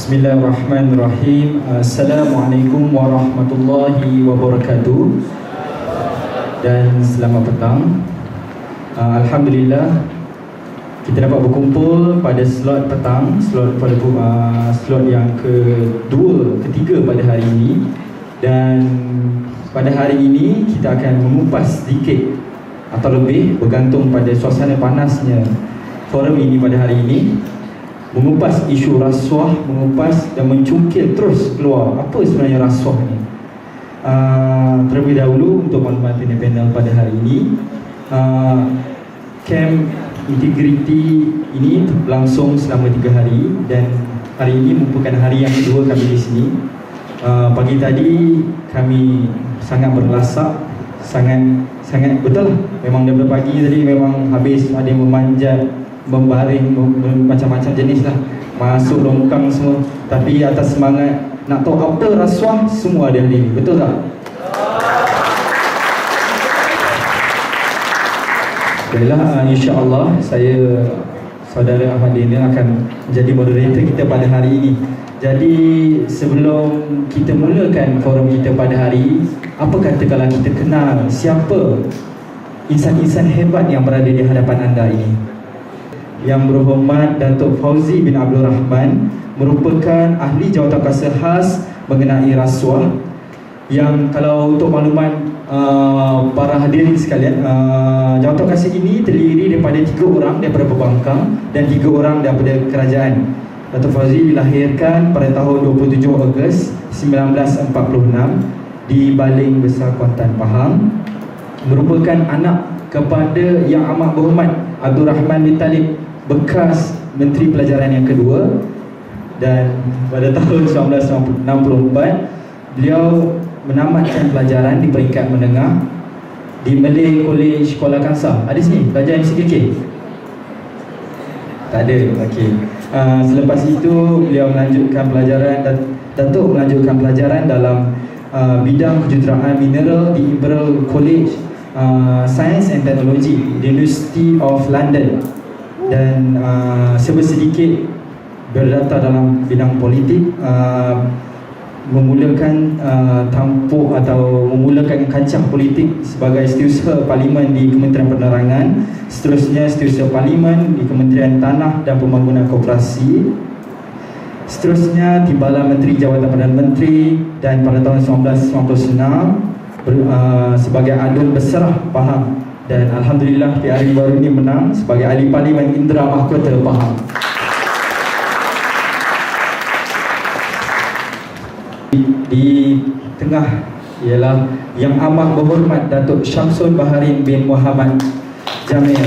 Bismillahirrahmanirrahim. Assalamualaikum warahmatullahi wabarakatuh. Dan selamat petang. Alhamdulillah kita dapat berkumpul pada slot petang, slot yang ketiga pada hari ini. Dan pada hari ini kita akan mengupas sedikit atau lebih bergantung pada suasana panasnya forum ini pada hari ini, mengupas isu rasuah, mengupas dan mencungkil terus keluar apa sebenarnya rasuah ni. Terlebih dahulu untuk maklumat panel pada hari ini, camp integriti ini berlangsung selama 3 hari dan hari ini merupakan hari yang kedua kami di sini. Pagi tadi kami sangat berlasak, sangat betul lah. Memang daripada pagi tadi memang habis ada yang memanjat, membaring, macam-macam jenis lah, masuk longkang semua. Tapi atas semangat nak tahu apa rasuah, semua ada hadir. Betul tak? Baiklah, insya-Allah saya saudara Ahmad Daniel akan menjadi moderator kita pada hari ini. Jadi sebelum kita mulakan forum kita pada hari, apa kata kalau kita kenal siapa insan-insan hebat yang berada di hadapan anda ini? Yang berhormat Datuk Fauzi bin Abdul Rahman merupakan ahli jawatankuasa khas mengenai rasuah, yang kalau untuk makluman para hadirin sekalian, jawatankuasa ini terdiri daripada 3 orang daripada pembangkang dan 3 orang daripada kerajaan. Datuk Fauzi dilahirkan pada tahun 27 Ogos 1946 di Baling Besar, Kuantan, Pahang. Merupakan anak kepada Yang Amat Berhormat Abdul Rahman bin Talib, bekas Menteri Pelajaran yang kedua. Dan pada tahun 1964 beliau menamatkan pelajaran di peringkat menengah di Malay College Kuala Kangsar. Ada sini pelajar MCKK? Tak ada. Okey. Selepas itu beliau melanjutkan pelajaran dan Datuk melanjutkan pelajaran dalam bidang kejuruteraan mineral di Imperial College Science and Technology di University of London. Dan sedikit berdata dalam bidang politik, memulakan tampuk atau memulakan kancah politik sebagai setiausaha parlimen di Kementerian Penerangan, seterusnya setiausaha parlimen di Kementerian Tanah dan Pembangunan Koperasi, seterusnya Timbalan Menteri Jabatan Perdana Menteri, dan pada tahun 1996 sebagai Adun Besarah Pahang. Dan Alhamdulillah di hari baru ini menang sebagai Ahli Parlimen Indra Mahkota Pahang. Di tengah ialah Yang Amat Berhormat Datuk Syamsul Baharin bin Muhammad Jamil.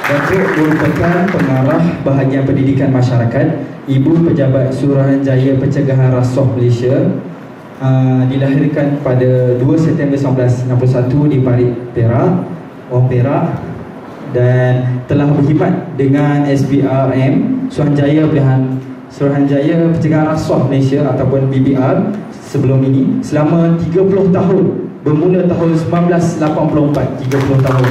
Datuk merupakan pengarah bahagian pendidikan masyarakat, Ibu Pejabat Suruhanjaya Pencegahan Rasuah Malaysia. Dilahirkan pada 2 September 1961 di Parit, Perak, orang Perak, dan telah berkhidmat dengan SPRM, Suruhanjaya Pencegahan Rasuah Malaysia ataupun BPR sebelum ini selama 30 tahun, bermula tahun 1984, 30 tahun.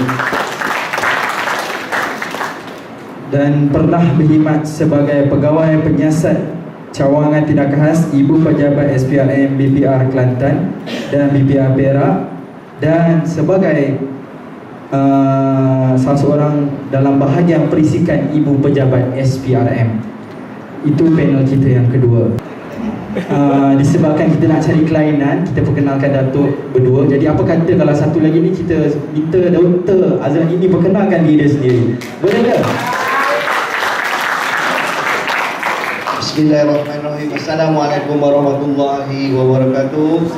Dan pernah berkhidmat sebagai pegawai penyiasat cawangan tindakan khas, Ibu Pejabat SPRM BPR Kelantan dan BPR Perak, dan sebagai salah seorang dalam bahagian perisikan Ibu Pejabat SPRM. Itu panel kita yang kedua. Disebabkan kita nak cari kelainan, kita perkenalkan Datuk berdua. Jadi apa kata kalau satu lagi ni kita minta Dr. Azlan ini perkenalkan diri dia sendiri. Boleh ke? Bismillahirrahmanirrahim. Assalamualaikum warahmatullahi wabarakatuh.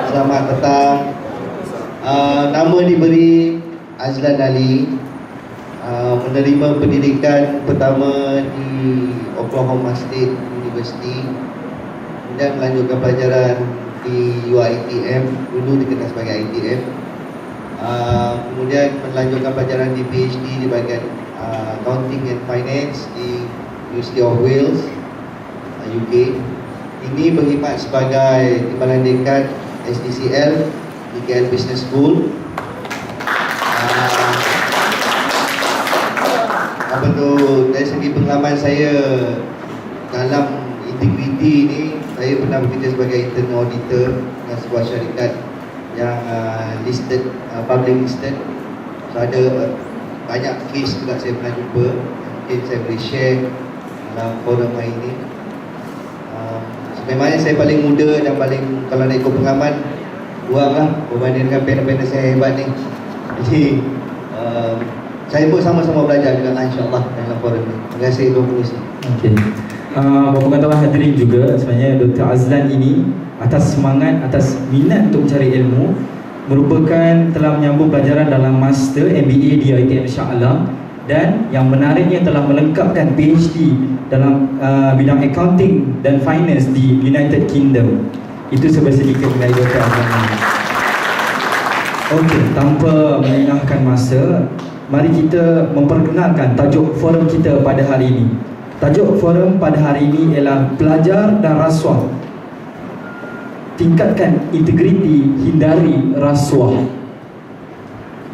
Selamat petang. Nama diberi Azlan Ali. Menerima pendidikan pertama di Oklahoma State University, kemudian melanjutkan pelajaran di UiTM, dulu dikenal sebagai ITM. Kemudian melanjutkan pelajaran di PhD di bahagian Accounting and Finance di University of Wales, UK. Ini berkhidmat sebagai Timbalan Dekan SDCL di KL Business School. Dari segi pengalaman saya dalam integriti ni saya pernah bekerja sebagai internal auditor dengan sebuah syarikat yang listed, public listed. So ada banyak case juga saya pernah jumpa. Mungkin saya boleh share dalam forum hari ini. Memangnya saya paling muda dan paling, kalau nak ikut pengaman, kurang lah berbanding dengan panel-panel saya hebat ni. Jadi saya pun sama-sama belajar juga insyaAllah dalam forum ni. Terima kasih Tuan Pengerusi. Okey. Bapa kawan hadirin juga, sebenarnya Dr. Azlan ini atas semangat, atas minat untuk mencari ilmu, merupakan telah menyambung pelajaran dalam Master MBA di ITM Shah Alam, dan yang menariknya telah melengkapkan PhD dalam bidang accounting dan finance di United Kingdom. Itu sedikit mengenai Dr. Azlan ini. Okey, tanpa melengahkan masa, mari kita memperkenalkan tajuk forum kita pada hari ini. Tajuk forum pada hari ini ialah Pelajar dan Rasuah. Tingkatkan integriti, hindari rasuah.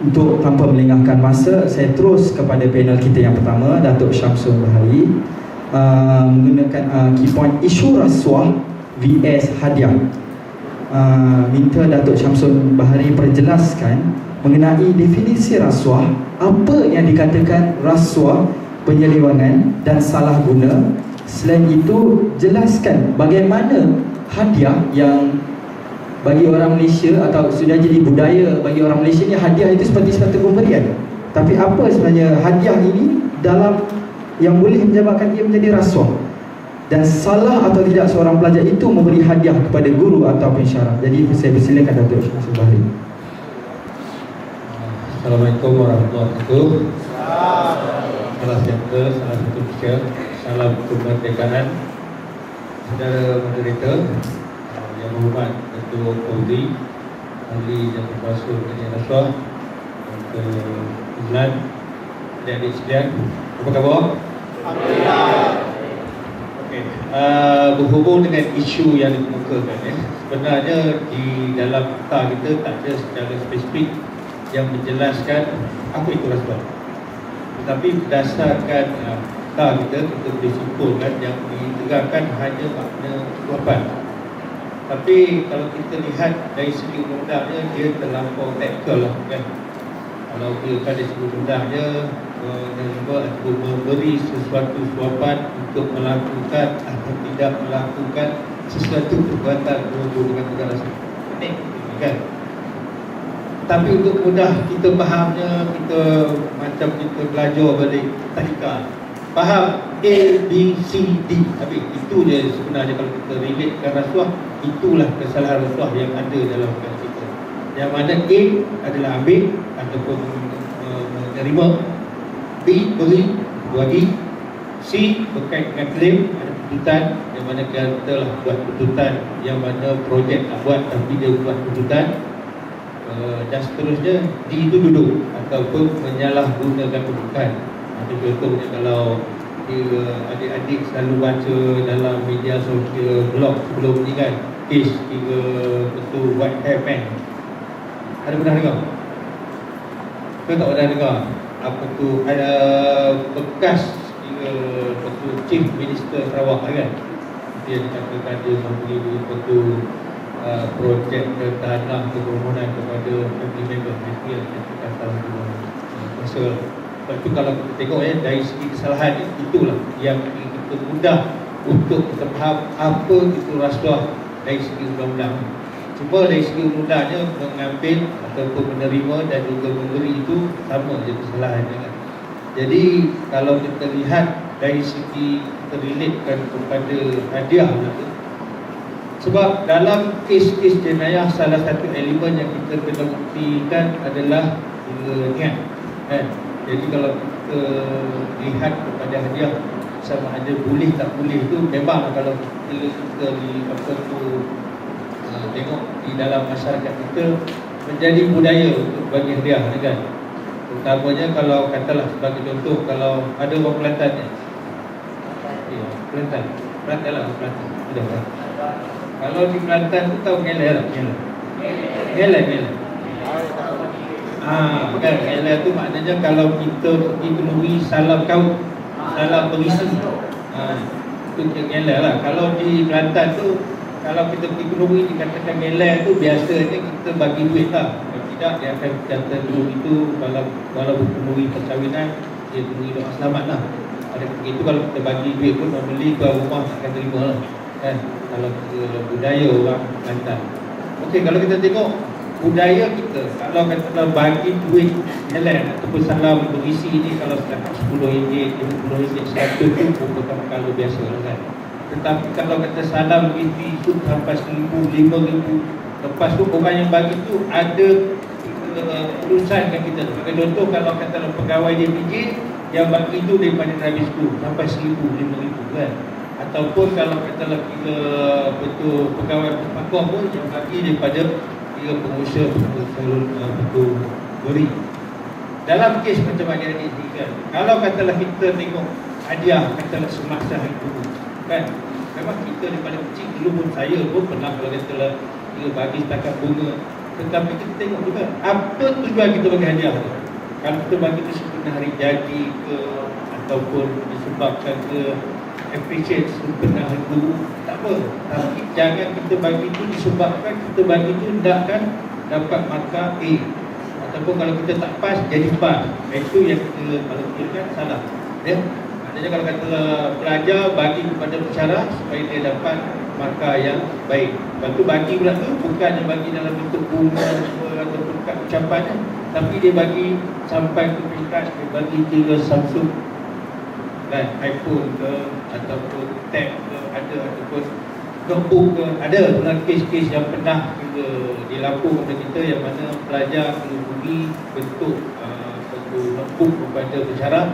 Untuk tanpa melengahkan masa, saya terus kepada panel kita yang pertama, Datuk Syamsul Bahari, menggunakan key point isu rasuah vs hadiah. Minta Datuk Syamsul Bahari perjelaskan mengenai definisi rasuah, apa yang dikatakan rasuah, penyelewangan dan salah guna. Selain itu, jelaskan bagaimana hadiah yang bagi orang Malaysia atau sudah jadi budaya bagi orang Malaysia ni, hadiah itu seperti satu pemberian. Tapi apa sebenarnya hadiah ini dalam yang boleh menyebabkan ia menjadi rasuah, dan salah atau tidak seorang pelajar itu memberi hadiah kepada guru atau pensyarah. Jadi saya persilakan Datuk Syamsul Bahari. Assalamualaikum warahmatullahi wabarakatuh. Salam sejahtera, salam satu Malaysia, salam kemerdekaan. Saudara moderator yang berhormat Ketua Fauzi, Ahli yang berkuasa mengenai rasuah, Dr. Azlan, adik-adik sekalian, apa khabar? Alhamdulillah. Okey, berhubung dengan isu yang dikemukakan, sebenarnya di dalam akta kita tak ada secara spesifik yang menjelaskan apa itu rasuah. Tetapi berdasarkan akta kita boleh simpulkan yang diterangkan hanya makna suapan. Tapi kalau kita lihat dari segi undang-undangnya, dia terlampau teknikal lah kan. Kalau dia dari segi undang-undangnya menerima atau memberi sesuatu suapan untuk melakukan atau tidak melakukan sesuatu perbuatan berhubung dengan perkara rasuah. Ini kan. Tapi untuk mudah kita fahamnya, kita macam kita belajar balik tadika, faham A, B, C, D. Tapi itu je sebenarnya kalau kita relatekan rasuah, itulah kesalahan rasuah yang ada dalam perkara kita. Yang mana A adalah ambil ataupun menerima, B beri, bagi, C berkait dengan klaim, ada tuntutan, yang mana kita telah buat tuntutan, yang mana projek nak buat tapi dia buat tuntutan, dan seterusnya. D itu duduk ataupun menyalahgunakan kedudukan. Contohnya kalau adik-adik selalu baca dalam media sosial blog sebelum ni kan, kes 3 ketua White Hair Man. Ada pernah dengar? Kita tak pernah dengar? Apa tu, ada bekas 3 ketua Chief Minister Sarawak kan, dia dikatakan dia memberi betul projek tanah permohonan kepada family member. Itu yang kita salah satu masalah. Sebab itu kalau kita tengok dari segi kesalahan, itulah yang kita mudah untuk kita faham apa itu rasuah dari segi undang-undang. Cuma dari segi undang-undangnya mengambil ataupun menerima dan juga memberi itu sama je kesalahannya kan. Jadi kalau kita lihat dari segi kita relatekan kepada hadiah itu, sebab dalam kes-kes jenayah salah satu elemen yang kita kena buktikan adalah niat kan. Jadi kalau kita lihat kepada hadiah sama ada boleh tak boleh, itu memang kalau kita di apa tu tengok di dalam masyarakat kita menjadi budaya untuk bagi hadiah kan. Terutamanya kalau katalah sebagai contoh, kalau ada orang Kelantan ni, Kelantan lah Kelantan, sudah kan. Kalau di Kelantan tu tahu ngelai tak? Ngelai. Kan ngelai tu maknanya kalau kita pergi temui salam kau, salam berisi. Itu ngelak lah. Kalau di Kelantan tu, kalau kita pergi kenduri dikatakan ngelak tu, biasanya kita bagi duit lah. Kalau tidak, dia akan kata dulu itu kalau kenduri perkahwinan, dia kenduri doa selamat lah. Ada begitu, kalau kita bagi duit pun normally tuan rumah akan terima lah, kan? Kalau budaya orang Kelantan. Okey, kalau kita tengok budaya kita, kalau katalah bagi duit jalan ataupun salam berisi ni, kalau setakat RM10, RM50, RM100 tu bukan perkara biasa lah, kan? Tetapi kalau kata salam berisi tu sampai RM1,000, RM5,000, lepas tu orang yang bagi tu ada urusan dengan kita. Sebagai contoh, kalau katalah pegawai DPJ yang bagi tu daripada habis tu sampai RM1,000, RM5,000, kan? Ataupun kalau katalah kita betul pegawai pakuah pun yang bagi daripada pengusaha betul beri. Dalam kes macam ada ni kan, kalau katalah kita tengok hadiah katalah semasa hari dulu, kan, memang kita daripada kecil dulu pun, saya pun pernah kalau katalah dia bagi setakat bunga, tetapi kita tengok juga apa tujuan kita bagi hadiah tu. Kalau kita bagi tu sebenarnya hari jadi ke, ataupun disebabkan ke appreciate sebenarnya hari dulu, tak apa. Tapi jangan kita bagi tu disebabkan kita bagi tu hendakkan dapat markah A, ataupun kalau kita tak pas jadi pas. Itu yang kita kalau kan salah, ya. Maknanya kalau kata pelajar bagi kepada pensyarah supaya dia dapat markah yang baik. Lepas tu bagi pula tu bukannya bagi dalam bentuk bunga ataupun kad ucapannya, tapi dia bagi sampai ke peringkat dia bagi kira Samsung, kan, iPhone ke, ataupun tab ke, ada, ataupun notebook ke, ada. Dalam kes-kes yang pernah dilaporkan kepada kita yang mana pelajar perlu beri bentuk notebook kepada pensyarah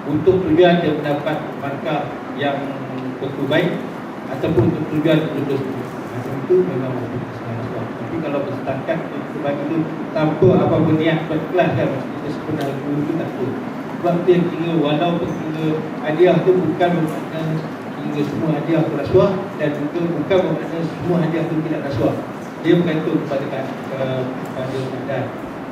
untuk tujuan dia mendapat markah yang betul baik ataupun untuk tujuan lulus. Macam itu memang kesalahan. Tapi kalau bersetakat kita bagi tu tanpa apa-apa niat buat kelas, kan, kita sebenarnya guru tu tak tahu. Sebab dia kira walaupun kira hadiah tu bukan bermakna kira semua hadiah tu rasuah, dan juga bukan bermakna semua hadiah tu tidak rasuah. Dia bergantung kepada keadaan.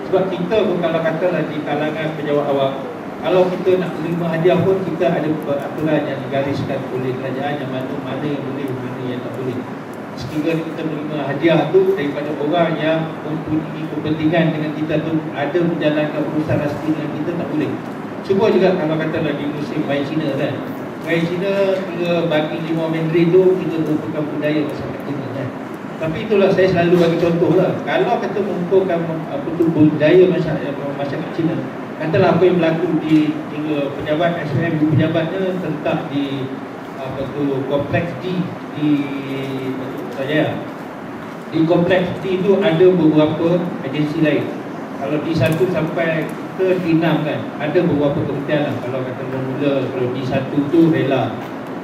Sebab kita pun kalau katalah di kalangan pejabat awam, kalau kita nak menerima hadiah pun kita ada peraturan yang digariskan oleh kerajaan yang mana yang boleh, mana yang tak boleh. Sekiranya kita menerima hadiah tu daripada orang yang mempunyai kepentingan dengan kita tu, ada menjalankan urusan rasmi dengan kita, tak boleh. Cuba juga kalau katalah di musim main Cina, kan, main Cina kita bagi limau Mandarin tu kita merupakan budaya masyarakat Cina, kan. Tapi itulah saya selalu bagi contoh lah. Kalau kata mengumpulkan apa tu budaya masyarakat Cina, katalah apa yang berlaku di pejabat SPM, pejabatnya terletak di apa tu kompleks D di Putrajaya. Di kompleks D itu ada beberapa agensi lain. Kalau D1 sampai ke D6, kan, ada beberapa kementerian lah. Kalau kata mula, kalau D1 tu rela,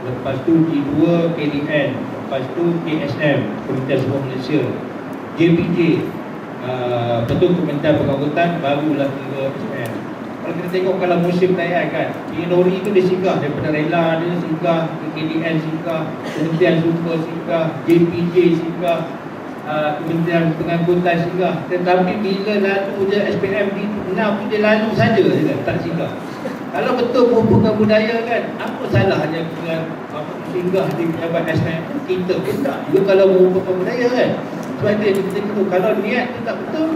lepas tu D2 KDN, lepas tu KSM, Kementerian Semua Malaysia, JPJ, betul Kementerian Pengangkutan, barulah ke SPM. Kalau kita tengok kalau musim perayaan, kan, Nori tu dia singgah daripada rela, dia singgah ke KDN, singgah Kementerian Super, singgah JPJ, singgah Kementerian Pengangkutan, singgah. Tetapi bila lalu je SPM di 6 tu dia lalu saja, tak singgah. Kalau betul merupakan budaya, kan, apa salahnya dengan singgah di pejabat SPM? Kita pun tak juga kalau merupakan budaya, kan. Sebab itu yang kita tahu, kalau niat tu tak betul,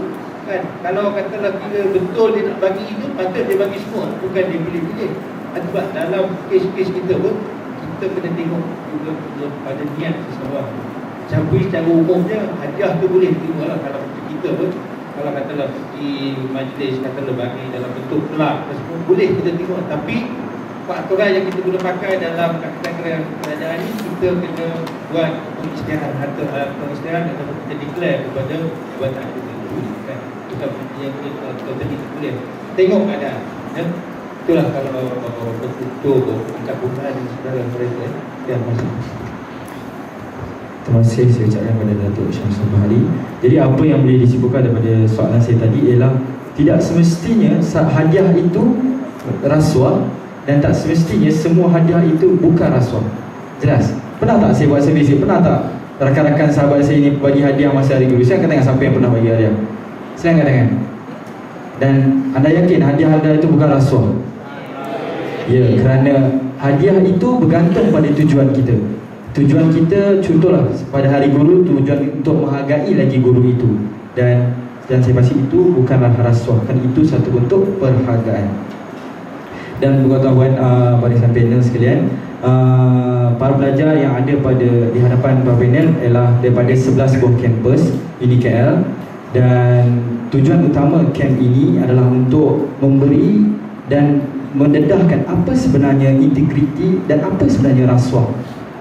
kan, kalau katalah bila betul dia nak bagi itu, patut dia bagi semua, bukan dia pilih-pilih. Sebab dalam kes-kes kita pun kita kena tengok juga pada niat seseorang. Tapi secara umumnya hadiah tu boleh terima lah. Kalau kita pun, kalau katalah di majlis katalah bagi dalam bentuk kelab, semua boleh kita terima. Tapi peraturan yang kita guna pakai dalam kategori kerajaan ini, kita kena buat pengisytiharan ataupun kita declare kepada jabatan kita, kan. Kita yang kita boleh tengok keadaan, ya. Itulah kalau betul-betul pencabutan saudara mereka, ya. Terima kasih saya ucapkan kepada Datuk Syamsul Bahari. Jadi apa yang boleh disimpulkan daripada soalan saya tadi ialah tidak semestinya hadiah itu rasuah, dan tak semestinya semua hadiah itu bukan rasuah. Jelas? Pernah tak saya buat servis? Pernah tak rakan-rakan sahabat saya ini bagi hadiah masa hari guru? Saya angkat tangan siapa yang pernah bagi hadiah. Saya angkat tangan. Dan anda yakin hadiah-hadiah itu bukan rasuah? Ya, kerana hadiah itu bergantung pada tujuan kita. Tujuan kita, contohlah pada hari guru, tujuan untuk menghargai lagi guru itu, dan saya pasti itu bukanlah rasuah, kan itu satu bentuk perhargaan. Dan pengetahuan barisan panel sekalian, para pelajar yang ada di hadapan para panel ialah daripada 11 buah kampus ini KL, dan tujuan utama kamp ini adalah untuk memberi dan mendedahkan apa sebenarnya integriti dan apa sebenarnya rasuah.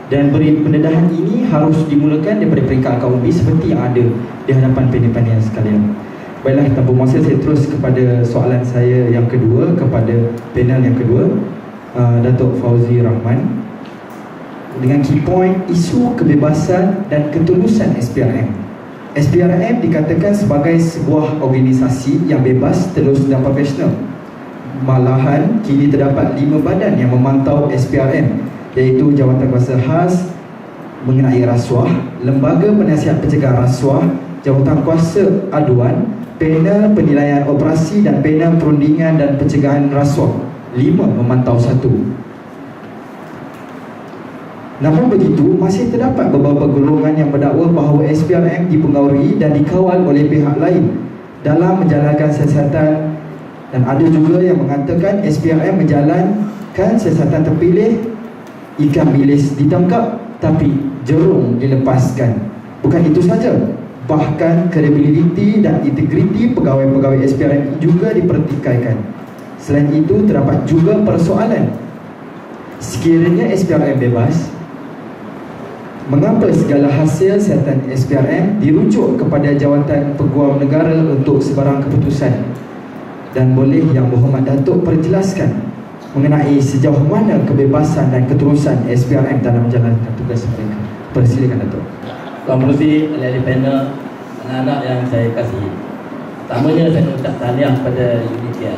Dan pendedahan ini harus dimulakan daripada peringkat akar umbi seperti yang ada di hadapan panel-panel sekalian. Baiklah, tanpa masa saya terus kepada soalan saya yang kedua, kepada panel yang kedua, Datuk Fauzi Rahman, dengan key point isu kebebasan dan ketulusan SPRM. SPRM dikatakan sebagai sebuah organisasi yang bebas, telus dan profesional. Malahan kini terdapat 5 badan yang memantau SPRM, iaitu Jawatan Kuasa Khas mengenai rasuah, Lembaga Penasihat Pencegahan Rasuah, Jawatan Kuasa Aduan, Panel Penilaian Operasi dan Panel Perundingan dan Pencegahan Rasuah. 5 memantau 1. Namun begitu, masih terdapat beberapa golongan yang berdakwa bahawa SPRM dipengaruhi dan dikawal oleh pihak lain dalam menjalankan siasatan, dan ada juga yang mengatakan SPRM menjalankan siasatan terpilih, ikan bilis ditangkap tapi jerung dilepaskan. Bukan itu saja, bahkan kredibiliti dan integriti pegawai-pegawai SPRM juga dipertikaikan. Selain itu, terdapat juga persoalan, sekiranya SPRM bebas, mengapa segala hasil siasatan SPRM dirujuk kepada Jawatan Peguam Negara untuk sebarang keputusan? Dan boleh Yang Berhormat Datuk perjelaskan mengenai sejauh mana kebebasan dan keterusan SPRM dalam menjalankan tugas mereka? Persilakan Datuk. Tuan Pengerusi, ahli panel, anak-anak yang saya kasihi, pertamanya saya nak ucap tahniah kepada Unitia.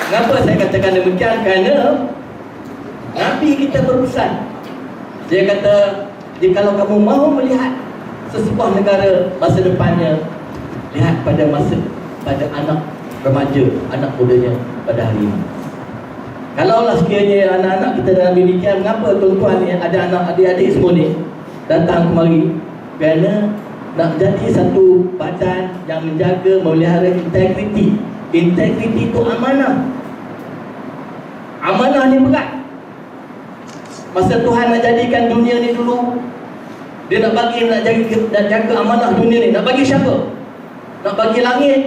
Kenapa saya katakan demikian? Kerana Nabi kita berurusan. Dia kata, kalau kamu mahu melihat sesebuah negara masa depannya, lihat pada anak remaja, anak mudanya pada hari ini. Kalaulah sekiranya anak-anak kita dalam Indonesia, mengapa tuan-tuan ni, ada anak adik-adik semua ni datang kemari? Kerana nak jadi satu badan yang menjaga, memelihara integriti. Integriti itu amanah. Amanah ni berat. Masa Tuhan nak jadikan dunia ni dulu, Dia nak jaga amanah dunia ni. Nak bagi siapa? Nak bagi langit?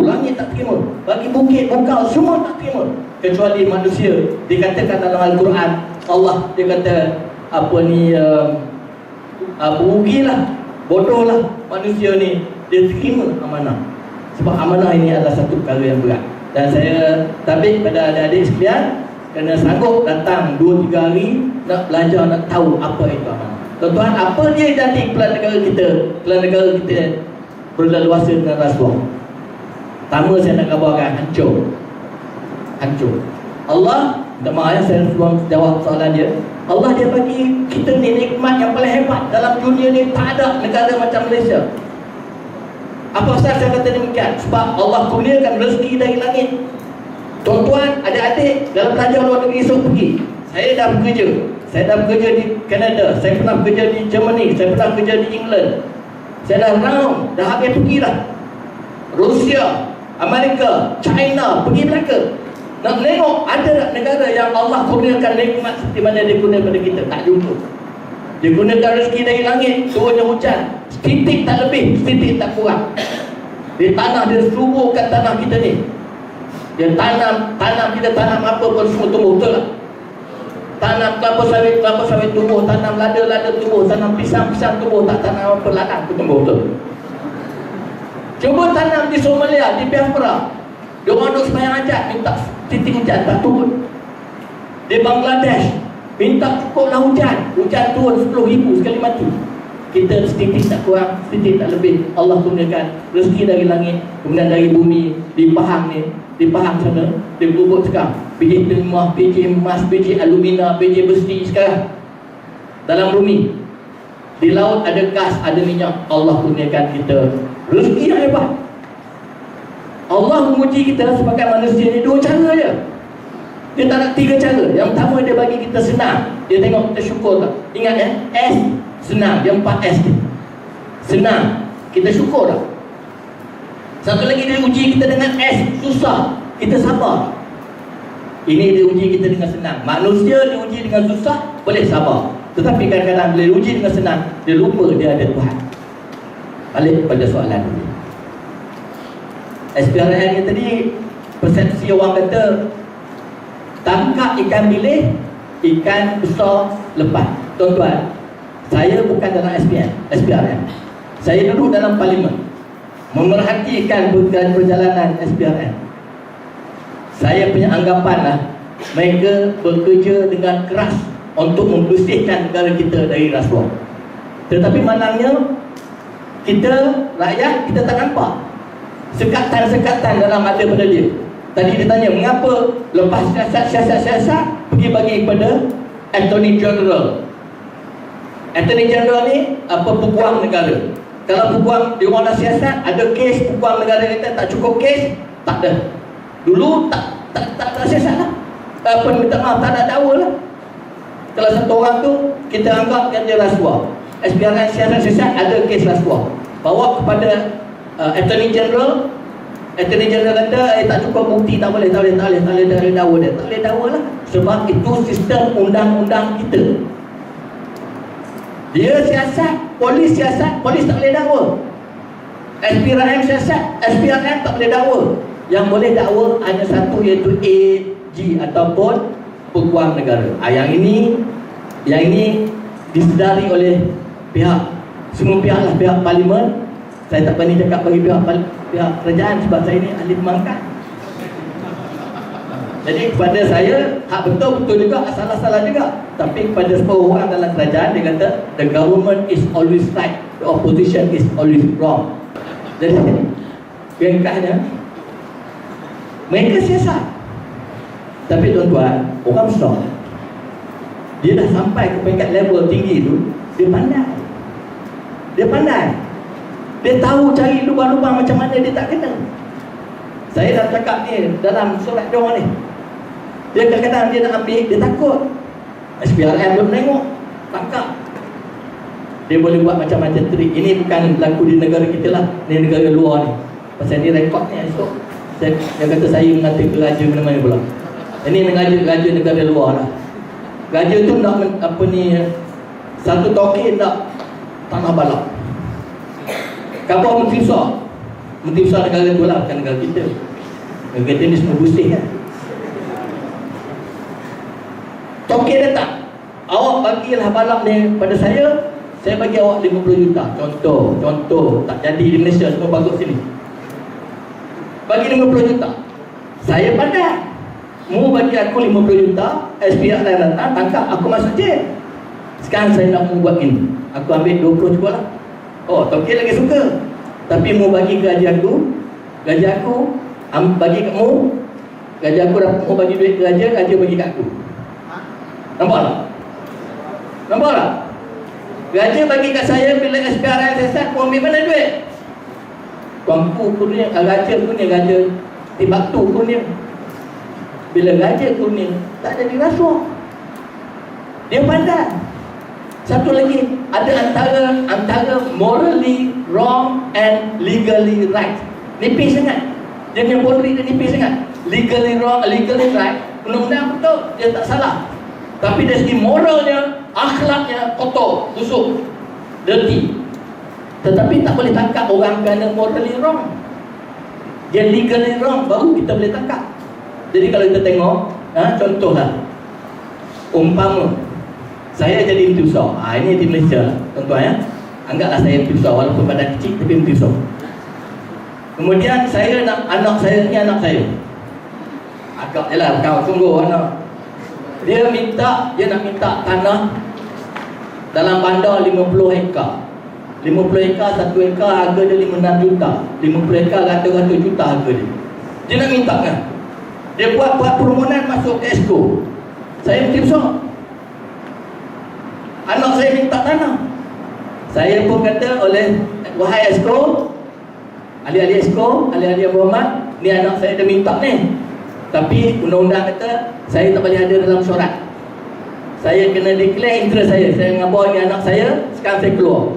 Langit tak terima. Bagi bukit, bukau, semua tak terima. Kecuali manusia. Dikatakan dalam Al-Quran, Allah dia kata rugilah, bodohlah manusia ni, dia terima amanah. Sebab amanah ini adalah satu perkara yang berat. Dan saya tabik pada adik-adik sekalian, kena sanggup datang 2-3 hari nak belajar, nak tahu apa itu amanah. Tuan-tuan, apa dia jadi pelan negara kita? Pelan negara kita berleluasa dengan rasuah. Pertama saya nak kabarkan, hancur. Allah, minta maaf saya belum jawab soalan dia. Allah dia bagi kita ni nikmat yang paling hebat dalam dunia ni. Tak ada negara macam Malaysia. Apa sebab saya kata demikian? Sebab Allah kurniakan rezeki dari langit. Tuan-tuan, adik-adik dalam belajar luar negeri esok pergi. Saya dah bekerja di Kanada, saya pernah bekerja di Germany, saya pernah bekerja di England. Saya dah round, dah habis pergi dah. Rusia, Amerika, China, pergi mereka. Nak menengok ada tak negara yang Allah kurniakan nikmat seperti mana dia kurniakan pada kita? Tak jumpa. Dia gunakan rezeki dari langit, turunnya hujan, setitik tak lebih, setitik tak kurang. Dia suburkan tanah kita ni. Dia tanam kita, tanam apa pun semua tumbuh, betul tak? Tanam kelapa sawit tumbuh, tanam lada tumbuh, tanam pisang tumbuh, tak tanam apa ladang pun tumbuh, betul? Cuba tanam di Somalia, di Biafra. Dia orang duk sembahyang hajat, minta titik hujan tak turun. Di Bangladesh, minta cukuplah hujan turun 10,000 sekali mati. Kita setitik tak kurang, setitik tak lebih. Allah kurniakan rezeki dari langit, kemudian dari bumi. Di Pahang ni, di Pahang sana, di Bubuk sekarang, biji timah, biji emas, biji alumina, biji besi sekarang dalam bumi. Di laut ada gas, ada minyak. Allah kurniakan kita rezeki yang hebat. Allah menguji kita sebagai manusia ni 2 cara je. Dia tak nak 3 cara. Yang pertama dia bagi kita senang. Dia tengok kita syukur tak. Ingat ya, S senang. Dia 4S ni. Senang, kita syukur tak. Satu lagi dia uji kita dengan S, susah, kita sabar. Ini dia uji kita dengan senang. Manusia diuji dengan susah, boleh sabar. Tetapi kadang-kadang bila diuji dengan senang, dia lupa dia ada Tuhan. Balik pada soalan ini. SPRN ni tadi, persepsi orang kata tangkap ikan bilis, ikan besar lepas. Tuan-tuan, saya bukan dalam SPRN. Saya duduk dalam parlimen, memerhatikan perjalanan SPRN. Saya punya anggapan lah, mereka bekerja dengan keras untuk membersihkan negara kita dari rasuah. Tetapi malangnya, kita rakyat, kita tak nampak sekatan-sekatan dalam ada pada dia. Tadi dia tanya, mengapa lepas siasat pergi bagi kepada Attorney General. Attorney General ni peguam negara. Kalau peguam, dia orang dah siasat, ada kes peguam negara kita tak cukup kes, tak ada. Dulu tak siasat lah. Minta maaf, tak ada dakwa lah. Kalau satu orang tu kita anggap dia rasuah, SPRN siasat ada kes rasuah, bawa kepada Attorney General. Attorney General kata tak cukup bukti, tak boleh dakwa dia. Tak boleh dakwa lah. Sebab itu sistem undang-undang kita. Dia siasat, polis tak boleh dakwa. SPRM siasat, SPRM tak boleh dakwa. Yang boleh dakwa hanya satu, iaitu AG ataupun peguam negara. Yang ini disedari oleh semua pihak lah, pihak parlimen. Saya tak berani cakap bagi pihak kerajaan sebab saya ni ahli pemangkat. Jadi kepada saya, hak betul juga, salah juga. Tapi kepada sebuah orang dalam kerajaan, dia kata the government is always right, the opposition is always wrong. Jadi ringkasnya, mereka siasat. Tapi tuan-tuan, orang besar, dia dah sampai ke peringkat level tinggi tu, dia pandai. Dia tahu cari lubang-lubang macam mana dia tak kena. Saya dah cakap ni dalam solat dia orang ni. Dia kadang-kadang dia nak ambil, dia takut. SPRM pun menengok, tangkap. Dia boleh buat macam-macam trik. Ini bukan berlaku di negara kita lah, ni negara luar ni. Pasal ni rekod ni esok dia kata saya mengatakan raja mana-mana pula. Ini raja negara luar lah. Raja tu nak satu token nak tanah balak. Kapal Menteri Besar negara tu lah, bukan negara kita. Negara kita ni semua bersih kan. Token datang, awak bagilah balak ni pada saya bagi awak 50 juta. Contoh, tak jadi di Malaysia, semua bagus sini. Bagi 50 juta. Saya pandai. Mu bagi aku 50 juta, SPR datang, tangkap, aku masuk jail. Sekarang saya nak buat ini, aku ambil 20 cuba lah. Oh, token lagi suka. Tapi mu bagi gaji aku bagi kamu, gaji aku dah mau bagi duit ke gaji bagi kat aku. Nampak tak? Gaji bagi kat saya bila SPRN sesat, mu ambil mana duit? Tuanku kuning, gaji kuning, gaji Timbuktu kuning. Bila gaji kuning, tak jadi rasuah. Dia pandai. Satu lagi, ada antara morally wrong and legally right. Nipis sangat. Dia punya boundary dia nipis sangat. Legally wrong, legally right, undang-undang betul, dia tak salah. Tapi dari segi moralnya, akhlaknya kotor, busuk, dirty. Tetapi tak boleh tangkap orang kerana morally wrong. Dia legally wrong, baru kita boleh tangkap. Jadi kalau kita tengok, contohlah, umpama saya jadi menteri besar. Ini di Malaysia, tuan-tuan ya. Anggaplah saya menteri besar, walaupun badan kecil tapi menteri besar. Kemudian saya nak anak saya. Agak je lah, kau sungguh anak. Dia nak minta tanah dalam bandar 50 hektar. 50 hektar, 1 hektar harga dia 5-6 juta. 50 hektar ratus-ratus juta harga dia. Dia nak minta kan. Dia buat permohonan masuk ke Exco. Saya menteri besar. Anak saya minta tanah. Saya pun kata oleh wahai Exco, ahli-ahli Exco, ahli-ahli Muhammad, ni anak saya dah minta ni, tapi undang-undang kata saya tak boleh ada dalam syarat. Saya kena declare interest saya ngabar ni anak saya, sekarang saya keluar.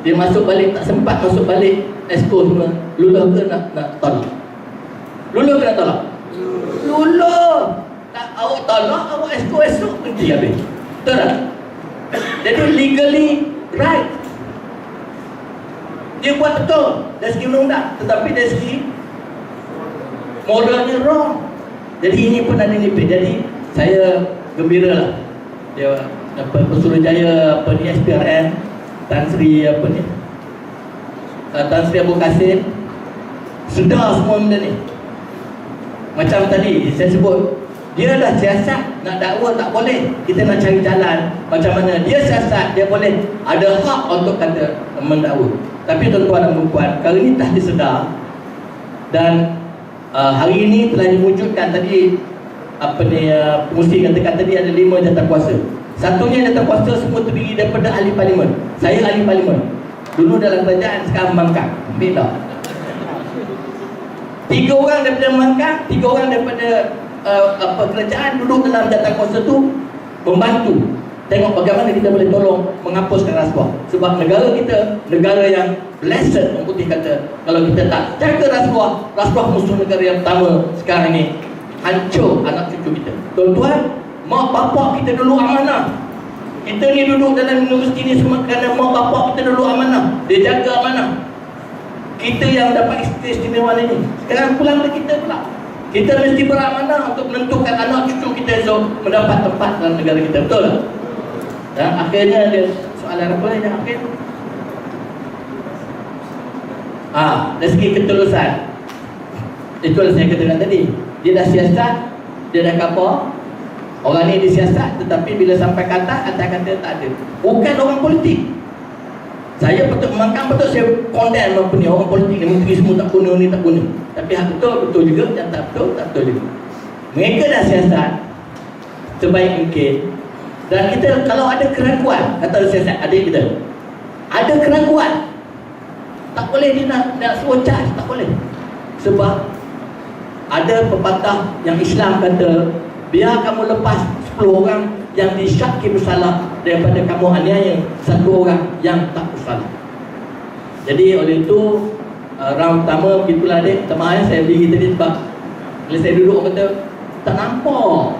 Dia masuk balik, tak sempat masuk balik exco semua. Luluh ke nak tolak? Luluh ke nak tolak? Luluh. Tak awak tolak, awak exco esok berhenti habis. Betul tak? Jadi legally right. Dia buat betul dari segi undang-undang, tetapi dari segi modalnya wrong. Jadi ini pun ada nipis. Jadi saya gembira lah. Dia Pesuruhjaya apa ni, SPRN, Tan Sri apa ni, Tan Sri Abu Qasim sedar semua benda ni. Macam tadi saya sebut, dia dah siasat, nak dakwa tak boleh. Kita nak cari jalan macam mana dia siasat, dia boleh ada hak untuk kata mendakwa. Tapi tuan-tuan dan puan, kali ini dah disedar. Dan hari ini telah diwujudkan tadi apa ni, pengurusi katakan tadi ada 5 jawatankuasa. Satunya jawatankuasa semua terdiri daripada ahli parlimen. Saya ahli parlimen. Dulu dalam kerajaan, sekarang membangkang. Beda. 3 orang daripada membangkang, 3 orang daripada kerajaan duduk dalam jawatankuasa tu membantu. Tengok bagaimana kita boleh tolong menghapuskan rasuah. Sebab negara kita, negara yang blessed, orang putih kata, kalau kita tak jaga rasuah, rasuah musuh negara yang pertama sekarang ni, hancur anak cucu kita. Tuan-tuan, mak bapak kita dulu amanah. Kita ni duduk dalam universiti ni semua kerana mak bapak kita dulu amanah. Dia jaga amanah. Kita yang dapat istimewa ini. Sekarang pulang ke kita pula. Kita mesti beramanah untuk menentukan anak cucu kita esok mendapat tempat dalam negara kita. Betul tak? Dan akhirnya ada soalan apa yang akhir? Dari segi ketulusan, itulah saya katakan tadi. Dia dah siasat, dia dah kapal. Orang ni disiasat, tetapi bila sampai kata kata tak ada. Bukan orang politik. Saya betul membangkang, betul saya condemn apa ni, orang politik ni menteri semua tak guna ni, tak guna. Tapi betul juga, yang tak betul juga. Mereka dah siasat sebaik mungkin. Dan kita kalau ada keraguan, kata siasat adik kita, ada keraguan, tak boleh dia nak suruh charge, tak boleh. Sebab ada pepatah yang Islam kata, biar kamu lepas 10 orang yang disyaki bersalah daripada kamu aniaya 1 orang yang tak bersalah. Jadi oleh itu round pertama begitulah adik. Minta maaf saya berdiri tadi sebab bila saya duduk kata tak nampak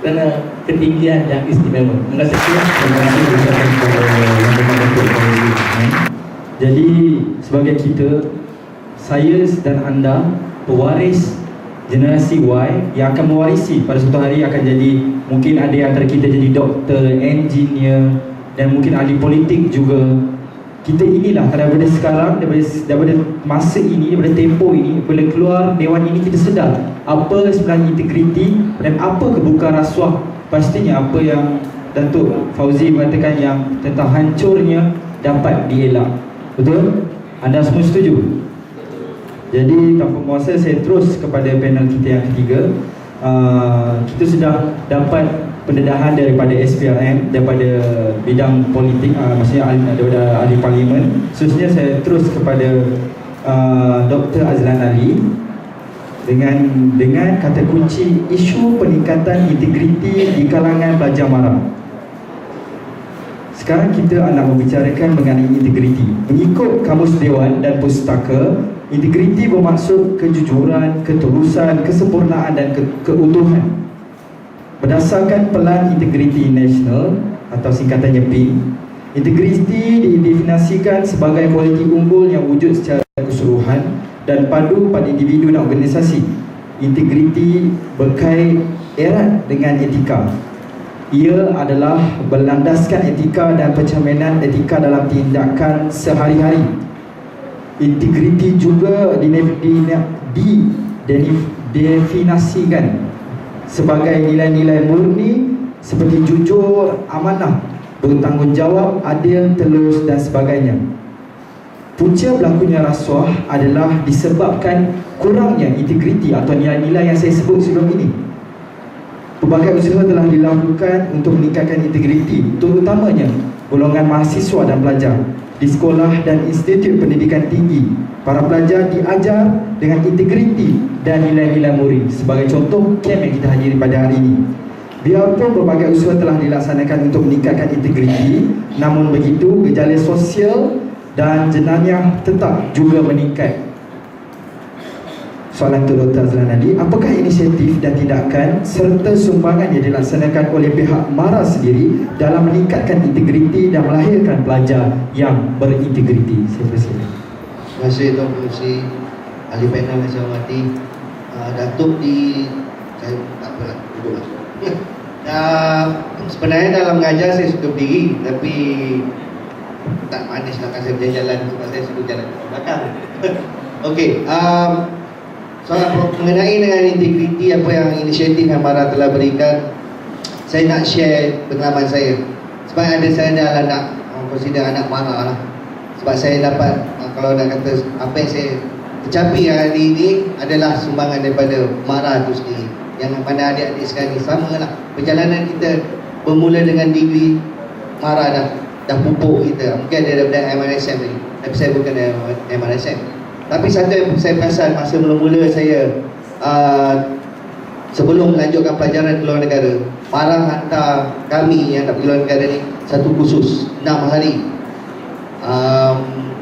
kerana ketinggian yang istimewa. Terima kasih. Jadi sebagai kita, saya dan anda pewaris generasi Y yang akan mewarisi pada suatu hari akan jadi, mungkin ada yang antara kita jadi doktor, engineer dan mungkin ahli politik juga. Kita inilah daripada sekarang, daripada masa ini, daripada tempoh ini, bila keluar dewan ini kita sedar apa sebenarnya integriti dan apa kebukaan rasuah. Pastinya apa yang Datuk Fauzi mengatakan yang tentang hancurnya dapat dielak. Betul? Anda semua setuju? Jadi tanpa puasa saya terus kepada panel kita yang ketiga. Kita sudah dapat pendedahan daripada SPRM, daripada bidang politik, maksudnya daripada ahli parlimen. Khususnya saya terus kepada Dr. Azlan Ali dengan kata kunci isu peningkatan integriti di kalangan pelajar mara. Sekarang kita nak membicarakan mengenai integriti. Mengikut Kamus Dewan dan Pustaka, integriti bermaksud kejujuran, ketulusan, kesempurnaan dan keutuhan. Berdasarkan Pelan Integriti Nasional atau singkatannya PIN, integriti didefinisikan sebagai kualiti unggul yang wujud secara keseluruhan dan padu pada individu dan organisasi. Integriti berkait erat dengan etika. Ia adalah berlandaskan etika dan pencerminan etika dalam tindakan sehari-hari. Integriti juga didefinisikan sebagai nilai-nilai murni seperti jujur, amanah, bertanggungjawab, adil, telus dan sebagainya. Punca berlakunya rasuah adalah disebabkan kurangnya integriti atau nilai-nilai yang saya sebut sebelum ini. Pelbagai usaha telah dilakukan untuk meningkatkan integriti, terutamanya golongan mahasiswa dan pelajar di sekolah dan institut pendidikan tinggi Para pelajar diajar dengan integriti dan nilai-nilai murid. Sebagai contoh, camp yang kita hadiri pada hari ini. Biarpun berbagai usaha telah dilaksanakan untuk meningkatkan integriti, namun begitu gejala sosial dan jenayah tetap juga meningkat. Soalan untuk Dr. Azlan Ali, apakah inisiatif dan tindakan serta sumbangan yang dilaksanakan oleh pihak MARA sendiri dalam meningkatkan integriti dan melahirkan pelajar yang berintegriti? Saya persilakan. Terima kasih Tuan Pengerusi, ahli panel yang saya hormati. Datuk di saya tak apalah, duduklah. Sebenarnya dalam mengajar saya suka berdiri, tapi tak manis nak saya berjalan sebab saya suka jalan ke belakang. Okey, soalan mengenai dengan integriti, apa yang inisiatif yang MARA telah berikan, saya nak share pengalaman saya. Sebab saya adalah anak, consider anak MARA lah. Sebab saya dapat, kalau nak kata apa yang saya tercapai hari ini adalah sumbangan daripada MARA itu sendiri. Yang mana adik-adik sekali sama lah. Perjalanan kita bermula dengan degree MARA dah pupuk kita. Mungkin ada daripada MRSM ni, tapi saya bukan MRSM. Tapi satu yang saya perasan masa mula-mula saya sebelum melanjutkan pelajaran ke luar negara, MARA hantar kami yang nak pergi luar negara ni satu kursus 6 hari.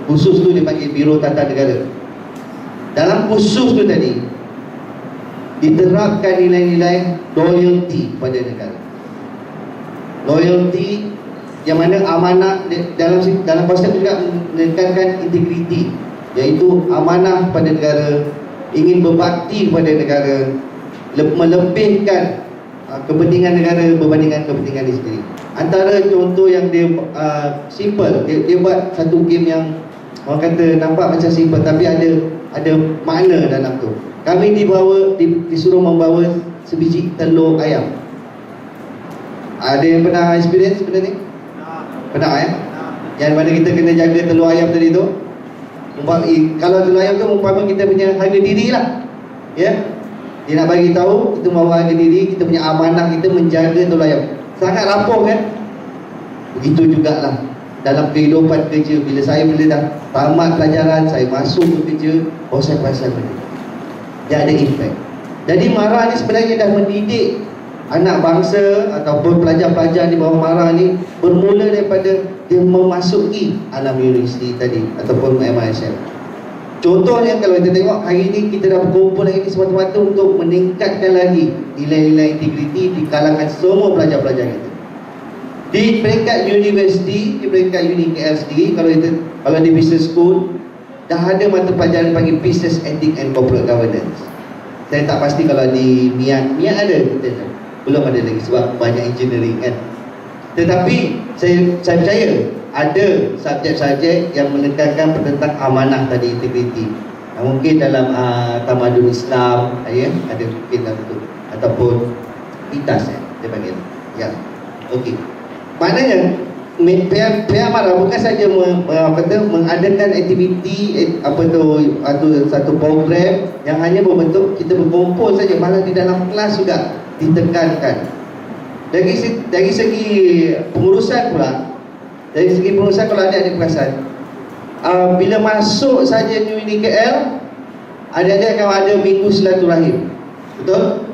Kursus tu dipanggil Biro Tata Negara. Dalam kursus tu tadi diterapkan nilai-nilai loyalty pada negara. Loyalty yang mana amanah dalam konsep juga menekankan integriti, iaitu amanah pada negara, ingin berbakti kepada negara, melebihkan kepentingan negara berbandingkan kepentingan diri sendiri. Antara contoh yang dia simple, dia buat satu game yang orang kata nampak macam simple tapi ada makna dalam tu. Kami disuruh membawa sebiji telur ayam. Ada yang pernah experience benda ni? Pernah ya? Yang mana kita kena jaga telur ayam tadi tu. Kalau telur ayam tu umpama kita punya harga diri lah, ya. Dia nak bagi tahu kita bawa harga diri, kita punya amanah kita menjaga telur ayam. Sangat rapuh kan? Begitu jugalah dalam kehidupan kerja. Bila dah tamat pelajaran, saya masuk ke kerja, saya perasan benda dia ada impact. Jadi MARA ni sebenarnya dah mendidik anak bangsa ataupun pelajar-pelajar di bawah MARA ni bermula daripada dia memasuki alam universiti tadi ataupun MISM. Contohnya kalau kita tengok hari ni kita dah berkumpul hari ni semata-mata untuk meningkatkan lagi nilai-nilai integriti di kalangan semua pelajar-pelajar kita. Di peringkat universiti, di peringkat UniKL sendiri, kalau di business school dah ada mata pelajaran panggil Business Ethics and Corporate Governance. Saya tak pasti kalau di MIAT ada, belum ada lagi sebab banyak engineering kan. Tetapi saya percaya ada subjek-subjek yang menekankan tentang amanah tadi, integriti. Mungkin dalam tamadun Islam ada mungkin dalam itu, ataupun ITAS dia panggil. Ya. Okey. Maknanya pihak MARA bukan saja mengadakan aktiviti satu program yang hanya berbentuk kita berkumpul saja, malah di dalam kelas juga ditekankan. Dari segi pengurusan pula, kalau adik-adik perasan, bila masuk saja New UniKL, adik-adik akan ada minggu silaturahim. Betul?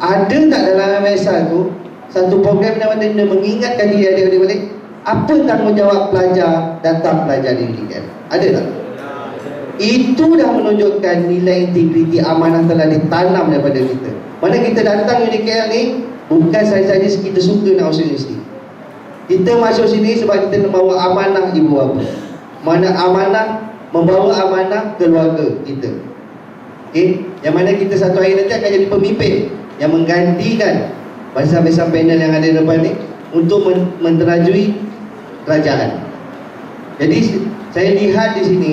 Ada tak dalam MSA tu satu program yang mana mengingatkan diri adik-adik balik apa tanggungjawab pelajar datang belajar di UniKL? Ada tak? Itu dah menunjukkan nilai integriti amanah telah ditanam daripada kita. Mana kita datang UniKL ni bukan sahaja kita suka nak masuk universiti. Kita masuk sini sebab kita membawa amanah ibu bapa. Mana amanah, membawa amanah keluarga kita. Okey, yang mana kita satu hari nanti akan jadi pemimpin yang menggantikan bangsa-bangsa panel yang ada depan ni untuk menterajui kerajaan. Jadi saya lihat di sini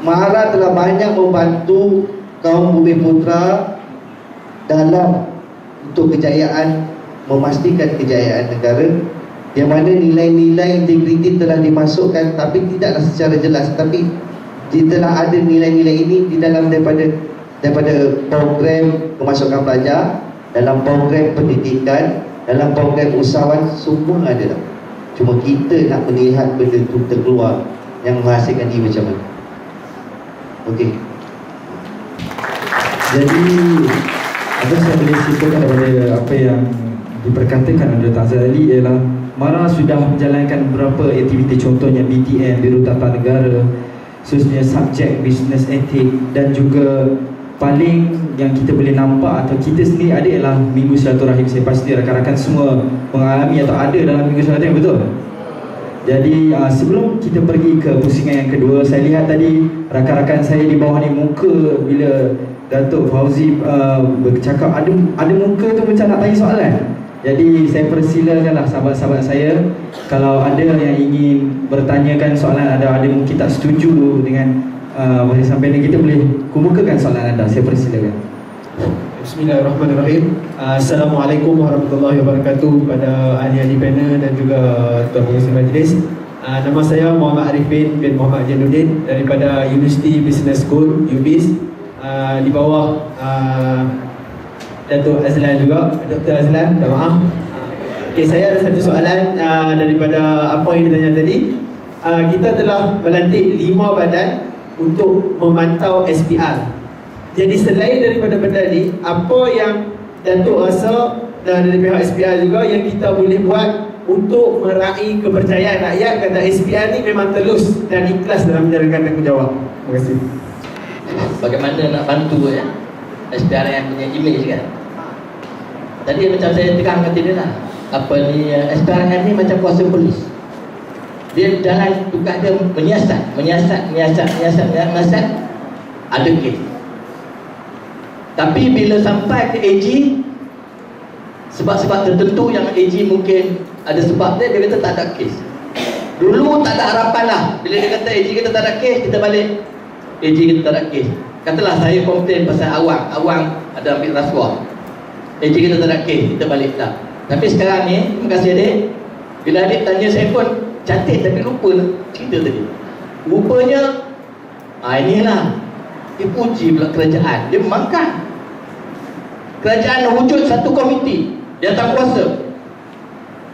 MARA telah banyak membantu kaum Bumiputra dalam untuk kejayaan, memastikan kejayaan negara, yang mana nilai-nilai integriti telah dimasukkan, tapi tidaklah secara jelas, tapi telah ada nilai-nilai ini di dalam daripada program kemasukan pelajar, dalam program pendidikan, dalam program usahawan, semua ada dah. Cuma kita nak melihat benda itu terkeluar yang menghasilkan dia macam mana. Okey. Jadi apa saya boleh simpulkan daripada apa yang diperkatakan oleh Dr. Azali ialah Mara sudah menjalankan beberapa aktiviti, contohnya BTN, Biro Tata Negara, khususnya subjek Business Ethic, dan juga paling yang kita boleh nampak atau kita sendiri ada ialah Minggu Silaturahim. Saya pasti rakan-rakan semua mengalami atau ada dalam Minggu Silaturahim, betul? Jadi sebelum kita pergi ke pusingan yang kedua, saya lihat tadi rakan-rakan saya di bawah ni muka bila Datuk Fauzi bercakap ada muka tu macam nak tanya soalan. Jadi saya persilakanlah sahabat-sahabat saya, kalau ada yang ingin bertanyakan soalan, ada mungkin tak setuju dengan apa yang disampaikan, kita boleh kemukakan soalan anda. Saya persilakan. Bismillahirrahmanirrahim. Assalamualaikum warahmatullahi wabarakatuh kepada ahli-ahli panel dan juga tuan pengurusi majlis. Nama saya Muhammad Arifin bin Muhammad Jainuddin daripada University Business School, UBIS, di bawah Datuk Azlan juga, Dr. Azlan, minta maaf. Okay, saya ada satu soalan daripada apa yang ditanya tadi. Kita telah melantik 5 badan untuk memantau SPR. Jadi selain daripada benda ni, apa yang Datuk rasa dan dari pihak SPR juga yang kita boleh buat untuk meraih kepercayaan rakyat kata SPR ni memang telus dan ikhlas dalam menjalankan tanggungjawab? Terima kasih. Bagaimana nak bantu SPR yang punya image kan? Tadi macam saya terangkan tadi lah, apa ni, SPRM ni macam kuasa polis. Dia jalan tugas dia menyiasat, ada kes. Tapi bila sampai ke AG, sebab-sebab tertentu yang AG mungkin ada sebab dia kata tak ada kes. Dulu tak ada harapan lah, bila dia kata AG kita tak ada kes, kita balik AG kita tak ada kes. Katalah saya komplain pasal awang ada ambil rasuah, AG kita tak ada kes, kita balik tak. Tapi sekarang ni, terima kasih adik, bila adik tanya saya pun cantik tapi lupa cerita tadi. Rupanya inilah dipuji pula kerajaan. Dia memangkan kerajaan wujud satu komiti jawatankuasa.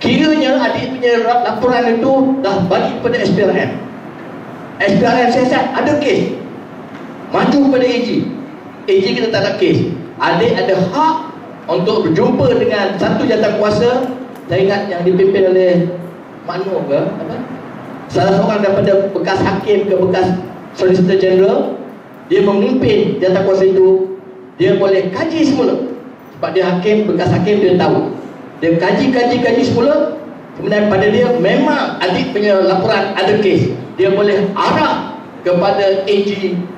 Kiranya adik punya laporan itu dah bagi kepada SPRM. SPRM siasat ada kes, maju kepada AG. AG kita tak ada kes. Adik ada hak untuk berjumpa dengan satu jawatankuasa. Saya ingat yang dipimpin oleh Makno ke apa? Salah seorang daripada bekas hakim ke bekas Solicitor General. Dia memimpin jawatankuasa itu. Dia boleh kaji semula. Sebab dia hakim, bekas hakim, dia tahu. Dia kaji semula. Kemudian pada dia memang adik punya laporan ada kes, dia boleh arah kepada AG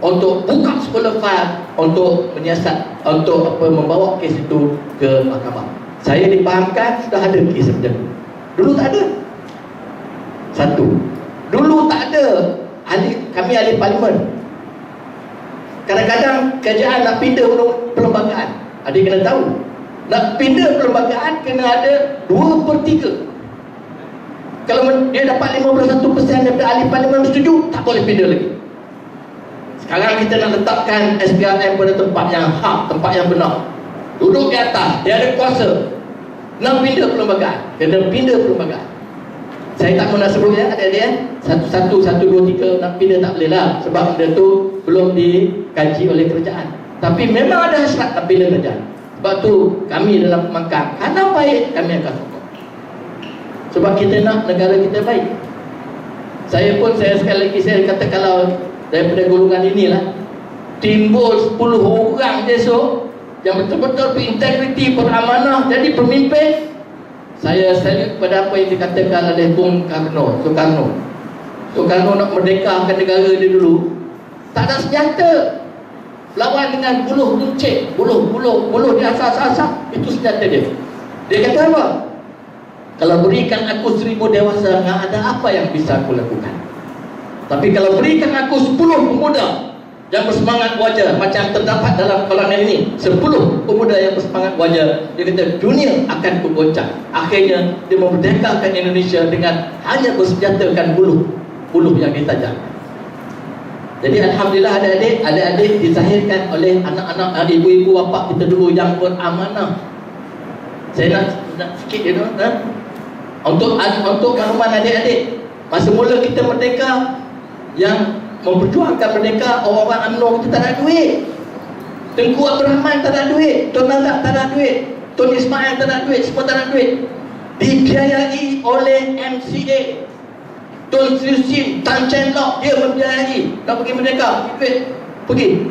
untuk buka semula file untuk menyiasat, untuk membawa kes itu ke mahkamah. Saya dipahamkan sudah ada kes macam itu. Dulu tak ada. Satu, dulu tak ada kami ahli parlimen. Kadang-kadang kerajaan nak pindah perlembagaan, adik kena tahu, nak pindah perlembagaan kena ada 2/3. Kalau dia dapat 51% daripada ahli parlimen setuju, tak boleh pindah lagi. Sekarang kita nak letakkan SPRM pada tempat yang hak, tempat yang benar. Duduk di atas, dia ada kuasa. Nak pindah perlembagaan, kena pindah perlembagaan. Saya tak mahu nak sebutnya, adik-adik, 1, 2, 3 nak pindah tak boleh lah, sebab benda tu belum dikaji oleh kerajaan. Tapi memang ada hasrat nak pindah kerajaan. Sebab tu kami dalam pemangkang, kalau baik kami akan sokong. Sebab kita nak negara kita baik. Saya sekali lagi saya kata, kalau daripada golongan inilah timbul 10 orang esok yang betul-betul berintegriti, beramanah, jadi pemimpin. Saya salute pada apa yang dikatakan oleh Bung Soekarno nak merdekakan negara dia dulu. Tak ada senjata, lawan dengan buluh runcit, buluh di asas-asas, itu senjata dia. Dia kata apa? Kalau berikan aku 1000 dewasa, nggak ada apa yang bisa aku lakukan. Tapi kalau berikan aku 10 pemuda yang bersemangat wajar, macam terdapat dalam kolonel ini, 10 pemuda yang bersemangat wajar, dia kata dunia akan bergoncang. Akhirnya dia memerdekakan Indonesia dengan hanya bersenjatakan buluh yang ditajam. Jadi alhamdulillah adik-adik disahirkan oleh anak-anak, ibu-ibu bapa kita dulu yang beramanah. Saya nak sikit untuk makluman adik-adik, masa mula kita merdeka, yang memperjuangkan merdeka, orang-orang UMNO kita tak ada duit. Tengku Abdul Rahman tak ada duit, Tun Razak tak ada duit, Tun Ismail tak ada duit, semua tak ada duit. Dibiayai oleh MCA. Tun Sri Sim, Tan Chen Lok, dia membiayai nak pergi merdeka, duit pergi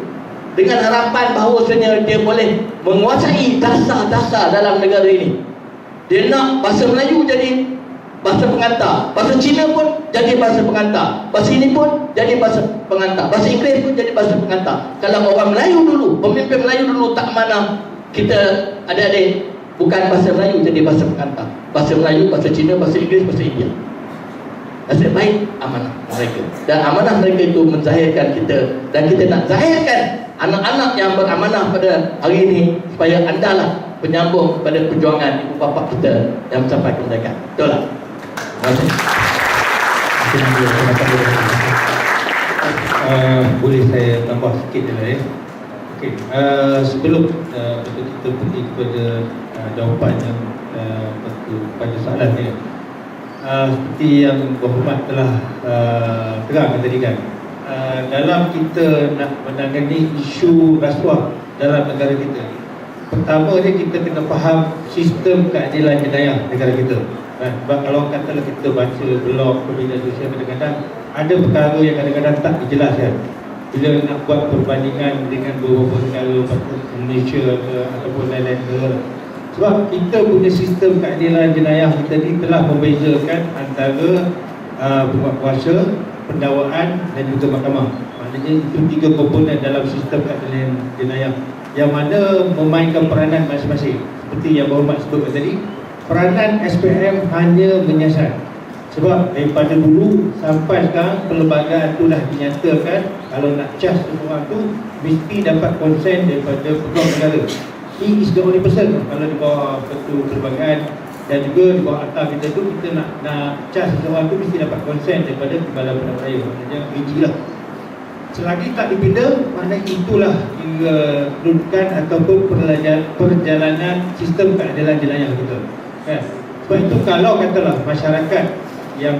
dengan harapan bahawasanya dia boleh menguasai dasar-dasar dalam negara ini. Dia nak bahasa Melayu jadi bahasa pengantar, bahasa Cina pun jadi bahasa pengantar, bahasa ini pun jadi bahasa pengantar, bahasa Inggeris pun jadi bahasa pengantar. Kalau orang Melayu dulu, pemimpin Melayu dulu tak mana kita adik-adik bukan bahasa Melayu jadi bahasa pengantar, bahasa Melayu, bahasa Cina, bahasa Inggeris, bahasa India. Nasib baik amanah mereka, dan amanah mereka itu menzahirkan kita, dan kita nak zahirkan anak-anak yang beramanah pada hari ini supaya andalah penyambung pada perjuangan ibu bapa kita yang sampai kemerdekaan. Betul tak? Boleh saya tambah sikit je lah ya. Okay. Sebelum kita pergi kepada jawapan yang pada soalan ni, seperti yang berhormat telah terangkan tadi kan, dalam kita nak menangani isu rasuah dalam negara kita, pertama ni kita kena faham sistem keadilan jenayah negara kita. Sebab kalau katalah kita baca blog media sosial, kadang-kadang ada perkara yang kadang-kadang tak dijelaskan. Bila nak buat perbandingan dengan beberapa negara Malaysia ke ataupun lain-lain negara, sebab kita punya sistem keadilan jenayah kita ni telah membezakan antara penguatkuasa, pendakwaan dan juga mahkamah. Maknanya itu 3 komponen dalam sistem keadilan jenayah yang mana memainkan peranan masing-masing. Seperti yang berhormat sebutkan tadi, peranan SPM hanya menyiasat. Sebab daripada dulu sampai sekarang perlembagaan tu dah dinyatakan kalau nak cas seseorang tu mesti dapat konsen daripada pegawai negara. He is the only person. Kalau di bawah ketua perlembagaan dan juga di bawah akta kita tu, kita nak cas seseorang tu mesti dapat konsen daripada Timbalan Pendana Raya, maknanya AG lah. Selagi tak dipindah, maknanya itulah kedudukan ataupun perjalanan sistem keadilan jenayah kita. Kan? Sebab itu kalau katalah masyarakat yang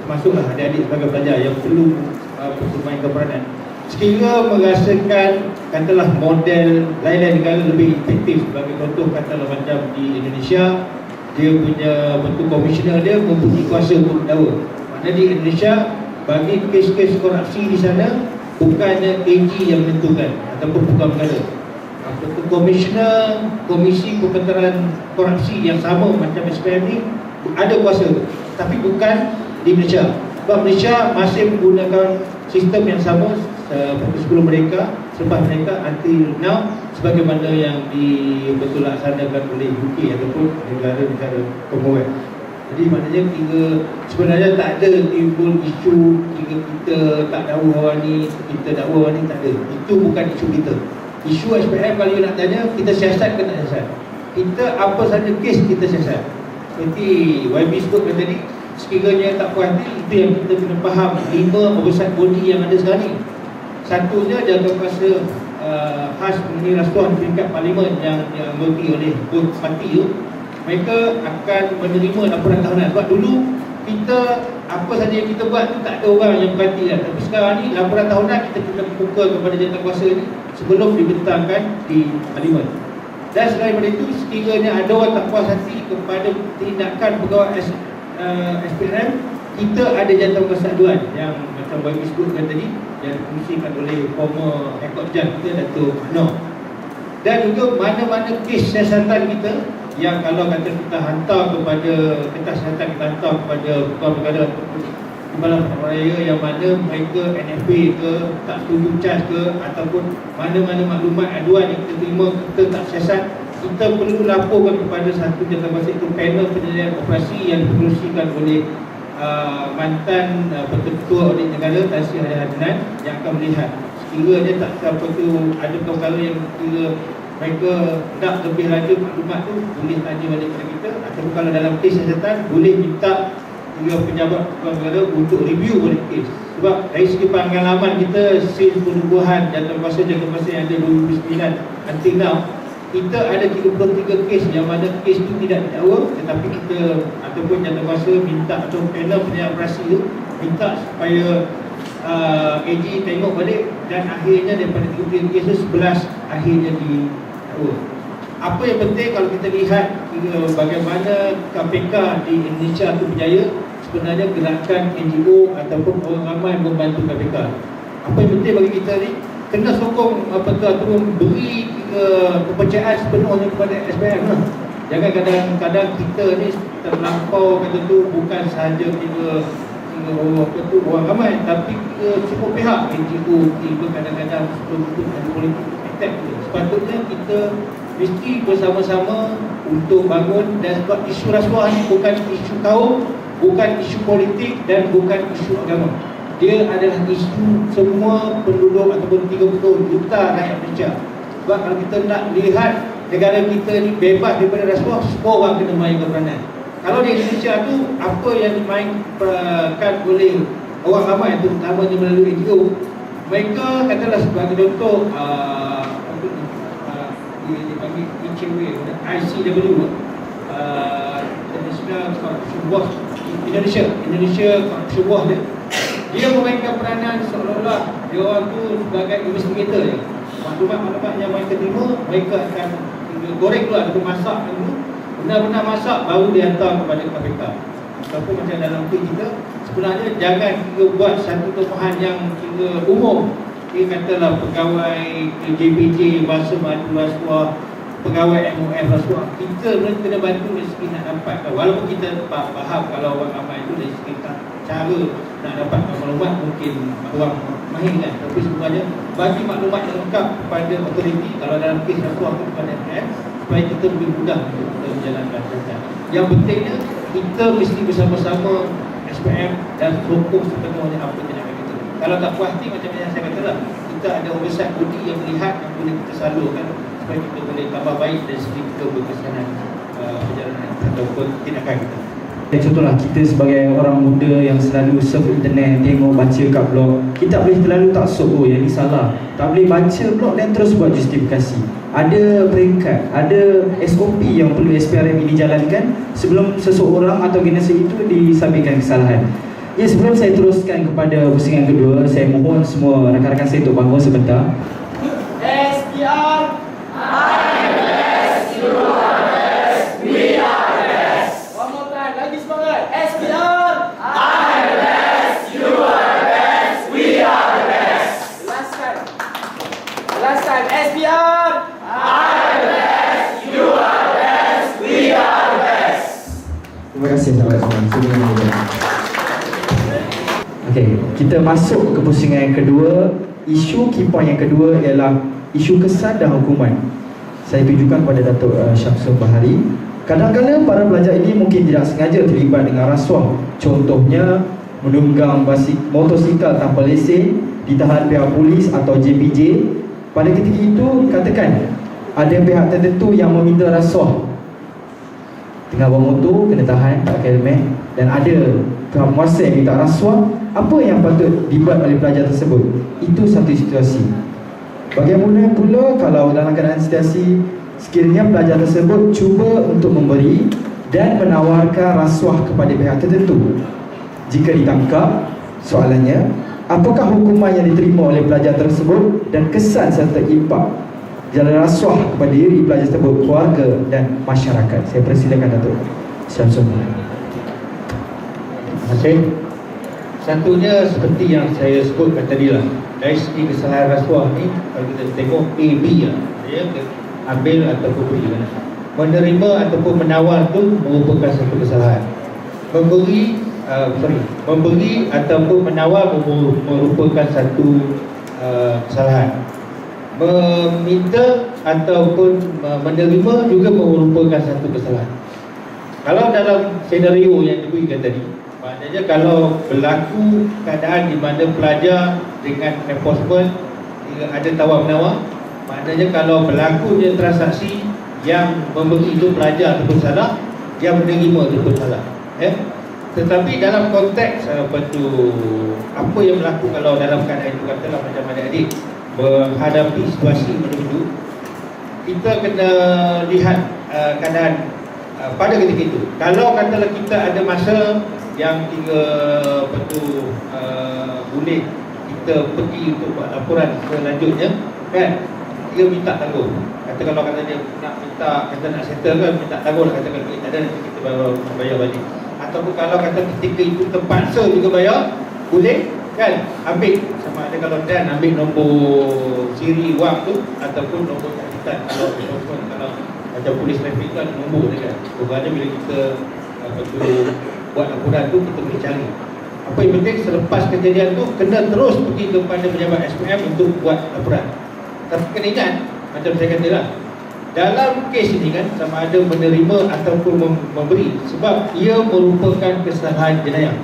masuklah adik-adik sebagai pelajar yang perlu bermainkan peranan, sekiranya merasakan katalah model lain-lain negara lebih efektif, sebagai contoh katalah macam di Indonesia, dia punya bentuk komisioner dia mempunyai kuasa untuk mendakwa. Maknanya di Indonesia bagi kes-kes korupsi di sana bukannya AG yang menentukan ataupun pegawai negara. Bentuk komisioner Komisi Pemberantasan Korupsi yang sama macam SPM ni ada kuasa, tapi bukan di Malaysia. Sebab Malaysia masih menggunakan sistem yang sama sebelum mereka, selepas mereka, until now, sebagaimana yang dilaksanakan oleh UK ataupun negara-negara Commonwealth. Jadi maknanya sebenarnya tak ada timbul isu kita tak dakwa orang ni, kita dakwa orang ni, tak ada. Itu bukan isu kita. Isu SPM kalau you nak tanya, kita siasat ke tak siasat? Kita apa saja kes kita siasat. Seperti YB sebutkan tadi, sekiranya tak puas hati, itu yang kita kena faham 5 oversight body yang ada sekarang ni. Satunya jawatankuasa khas mengenai rasuah di peringkat parlimen yang dianggoti oleh both parti tu, mereka akan menerima laporan tahunan. Sebab dulu kita apa saja yang kita buat tu tak ada orang yang berhati lah. Tapi sekarang ni laporan tahunan kita kena buka kepada jawatankuasa ni sebelum dibentangkan di parlimen. Dan selain daripada itu, sekiranya ada orang tak puas hati kepada tindakan pegawai SPM, kita ada jawatankuasa aduan yang macam bagi sebutkan tadi, yang dikongsikan oleh former High Court Judge kita, Dato' Noh. Dan juga mana-mana kes siasatan kita yang kalau kata kita hantar kepada kertas siasatan, kita hantar kepada pegawai negara Timbalan Pendana Raya yang mana mereka NFA ke, tak setuju charge ke, ataupun mana-mana maklumat aduan yang kita terima kita tak siasat, kita perlu laporkan kepada satu jawatankuasa, itu panel penilaian operasi yang dikerusikan oleh mantan Ketua Audit Negara Tan Sri Adnan yang akan melihat sekiranya tak siapa tu ada perkara yang kira mereka nak lebih lanjut maklumat tu, boleh tanya balik kepada kita, ataupun kalau dalam kes siasatan boleh minta pejabat pegawai negara untuk review balik kes. Sebab dari segi pengalaman kita, sil penubuhan jawatankuasa yang ada 2009 until now, kita ada 33 kes yang mana kes itu tidak didakwa, tetapi kita ataupun jawatankuasa minta, atau panel penilaian operasi tu minta supaya AG tengok balik dan akhirnya daripada 33 kes 11 akhirnya didakwa. Apa yang penting kalau kita lihat bagaimana KPK di Indonesia itu berjaya, sebenarnya gerakan NGO ataupun orang ramai membantu KPK. Apa yang penting bagi kita ni, kena sokong turun beri kepercayaan sepenuhnya kepada SPM lah. Jangan kadang-kadang kita ni terlampau kata tu bukan sahaja orang ramai, tapi semua pihak NGO tiba kadang-kadang betul-betul ada politik attack. Sepatutnya kita mesti bersama-sama untuk bangun, dan sebab isu rasuah ni bukan isu kaum, bukan isu politik dan bukan isu agama. Dia adalah isu semua penduduk ataupun 30 juta rakyat Malaysia. Sebab kalau kita nak lihat negara kita ni bebas daripada rasuah, semua orang kena main peranan. Kalau di Indonesia tu apa yang dimainkan oleh orang ramai, terutamanya melalui NGO, mereka katalah sebagai contoh dipanggil ICW, ICW, International Corruption Watch Indonesia Corruption Watch dia memainkan peranan seolah-olah dia orang tu sebagai investigator je. Maklumat-maklumat yang mereka terima, mereka akan goreng dulu ataupun masak dulu, benar-benar masak baru dihantar kepada KPK. Ataupun macam dalam kes kita, sebenarnya jangan kita buat satu tuduhan yang kira umum. Dia katalah pegawai JPJ bahasa madu rasuah, pegawai MOF rasuah. Kita kena bantu dari segi nak dapat, walaupun kita faham kalau orang ramai itu dari segi cara nak dapat maklumat mungkin orang mahir kan, tapi sebenarnya bagi maklumat yang lengkap kepada otoriti, kalau dalam kes rasuah itu kepada MOF, supaya kita lebih mudah untuk kita menjalankan kerja. Yang pentingnya kita mesti bersama-sama SPM dan sokong sepenuhnya apa tindakan kita. Kalau tak puas hati macam yang saya katalah, kita ada oversight body yang melihat yang boleh kita salurkan supaya kita boleh tambah baik dari segi kita berkesanan perjalanan ataupun tindakan kita. Contohlah kita sebagai orang muda yang selalu surf internet, tengok baca kat blog, kita boleh terlalu taksub, oh yang ni salah. Tak boleh baca blog dan terus buat justifikasi. Ada peringkat, ada SOP yang perlu SPRM ini jalankan sebelum seseorang atau generasi itu disabitkan kesalahan. Ya, sebelum saya teruskan kepada pusingan kedua, saya mohon semua rakan-rakan saya untuk bangun sebentar. SPR, I'm best, you are best, we are best. One more time, lagi semangat. SPR, I'm best, you are best, we are best. Last time, SPR, I'm best, you are best, we are best. Terima kasih sahabat semua. Okey, kita masuk ke pusingan yang kedua. Isu key point yang kedua ialah isu kesan dan hukuman. Saya tujukan kepada Datuk Syamsul Bahari. Kadang-kadang para pelajar ini mungkin tidak sengaja terlibat dengan rasuah. Contohnya menunggang motosikal tanpa lesen, ditahan pihak polis atau JPJ. Pada ketika itu, katakan ada pihak tertentu yang meminta rasuah. Tengah bawa motor, kena tahan, tak pakai helmet, dan ada pihak penguasa yang minta rasuah. Apa yang patut dibuat oleh pelajar tersebut? Itu satu situasi. Bagaimana pula kalau dalam keadaan situasi sekiranya pelajar tersebut cuba untuk memberi dan menawarkan rasuah kepada pihak tertentu? Jika ditangkap, soalannya, apakah hukuman yang diterima oleh pelajar tersebut dan kesan serta impak jalan rasuah kepada diri pelajar tersebut, keluarga dan masyarakat? Saya persilakan Datuk Syamsul. Terima kasih. Satunya seperti yang saya sebutkan tadi lah, dari segi kesalahan rasuah ni, kalau kita tengok A, B lah, ya, ambil ataupun beri kan. Menerima ataupun menawar tu merupakan satu kesalahan. Memberi ataupun menawar merupakan satu kesalahan. Meminta ataupun menerima juga merupakan satu kesalahan. Kalau dalam senario yang diberikan tadi, maknanya kalau berlaku keadaan di mana pelajar dengan enforcement ada tawar-menawar, maknanya kalau berlakunya transaksi yang memberi itu pelajar ataupun salah, yang menerima itu pun salah, ya? Tetapi dalam konteks apa yang berlaku kalau dalam keadaan itu, katalah macam adik-adik menghadapi situasi macam itu, kita kena lihat keadaan pada ketika itu. Kalau katalah kita ada masa yang boleh kita pergi untuk buat laporan selanjutnya kan, dia minta tangguh. Kata kalau kata dia nak minta, kata nak settle kan, minta tangguh lah, kata kalau tak ada nanti kita bayar balik. Ataupun kalau kata ketika itu terpaksa juga bayar, boleh kan, ambil sama ada kalau Dan ambil nombor siri wang tu ataupun nombor takitan. Kalau macam polis trafik kan nombor dia kan, kerana bila kita buat laporan tu kita boleh cari. Apa yang penting selepas kejadian tu kena terus pergi kepada pejabat SPM untuk buat laporan. Tapi kena ingat, macam saya kata lah, dalam kes ini kan sama ada menerima ataupun memberi, sebab ia merupakan kesalahan jenayah.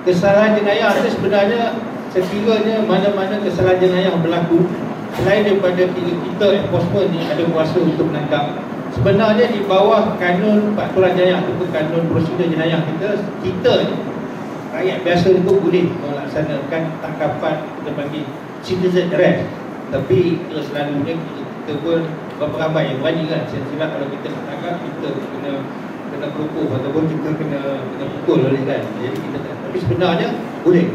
Kesalahan jenayah itu sebenarnya sekiranya mana-mana kesalahan jenayah berlaku, selain daripada kita enforcement ni ada kuasa untuk menangkap, sebenarnya di bawah kanun peraturan jenayah ataupun kanun prosedur jenayah kita rakyat biasa itu boleh melaksanakan tangkapan, kita panggil citizen arrest. Tapi selalunya kita pun berapa ramai yang berani kan, silap kalau kita nak tangkap kita kena pukul ataupun kita kena pukul oleh kan. Jadi kita tak, tapi sebenarnya boleh.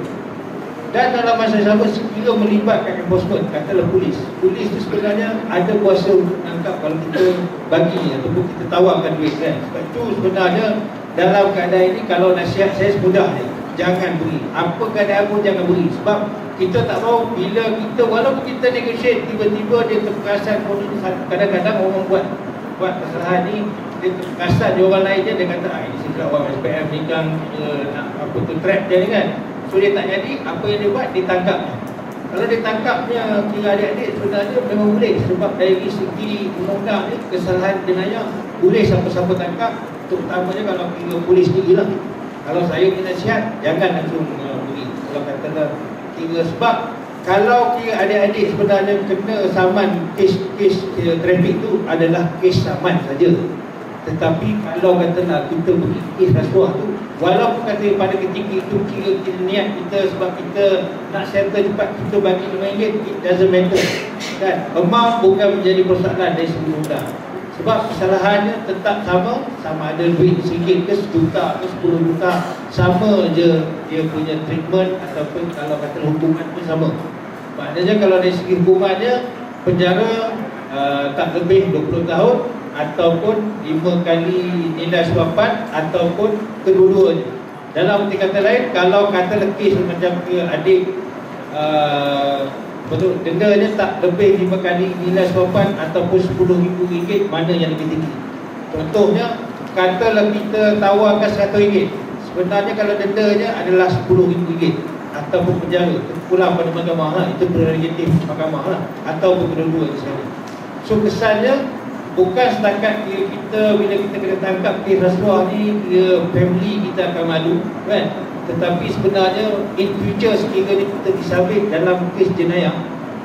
Dan dalam masa yang sama sekiranya melibatkan enforcement, katalah polis itu sebenarnya ada kuasa untuk menangkap kalau kita bagi ataupun kita tawarkan duit kan. Sebab itu sebenarnya dalam keadaan ini kalau nasihat saya semudah ni, jangan beri. Apa keadaan pun jangan beri. Sebab kita tak tahu bila kita, walaupun kita negotiate, tiba-tiba dia terperasan. Kadang-kadang orang buat kesalahan ni, dia terperasan dia orang lain je, dia kata ini sebab orang SPM ni kan nak apa tu trap dia ni kan. So dia tak jadi, apa yang dia buat, dia tangkap. Kalau dia tangkapnya kira adik-adik sebenarnya memang boleh. Sebab dari segi undang-undang ni, kesalahan jenayah boleh siapa-siapa tangkap. Terutamanya kalau kira polis ni lah. Kalau saya kena nasihat, jangan langsung beri. Kalau katalah kira, sebab kalau kira adik-adik sebenarnya kena saman kes trafik tu adalah kes saman saja. Tetapi kalau katalah kita beri kes rasuah tu, walaupun kata pada ketika itu kira niat kita sebab kita nak settle cepat, kita bagi RM5, it doesn't matter kan. Amount bukan menjadi persoalan dari segi undang. Sebab kesalahannya tetap sama ada duit RM1 ke RM1 juta ke RM10 juta, sama je dia punya treatment ataupun kalau kata hukuman pun sama. Maknanya kalau dari segi hukumannya penjara tak lebih 20 tahun ataupun 5 kali nilai suapan ataupun kedua-duanya. Dalam arti kata lain, kalau kata kes macam ke adik betul, dendanya tak lebih 5 kali nilai suapan ataupun RM10,000, mana yang lebih tinggi? Contohnya, katalah kita tawarkan RM100, sebenarnya kalau dendanya adalah RM10,000 ataupun penjara, pulang pada mahkamah lah, itu prerogatif mahkamah lah, ataupun kedua-dua sekali. So kesannya bukan setakat kita bila kita kena tangkap kes rasuah ni, family kita akan malu kan. Tetapi sebenarnya in future sekiranya kita disabit dalam kes jenayah,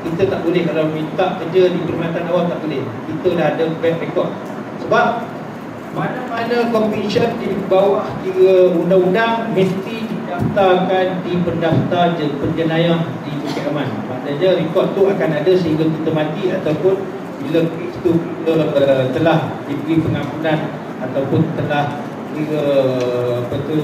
kita tak boleh kalau minta kerja di perkhidmatan awam, tak boleh. Kita dah ada bad record. Sebab mana-mana conviction di bawah kira undang-undang mesti didaftarkan di pendaftar penjenayah di Bukit Aman. Maknanya rekod tu akan ada sehingga kita mati ataupun bila kes tu telah diberi pengampunan ataupun telah kira apa tu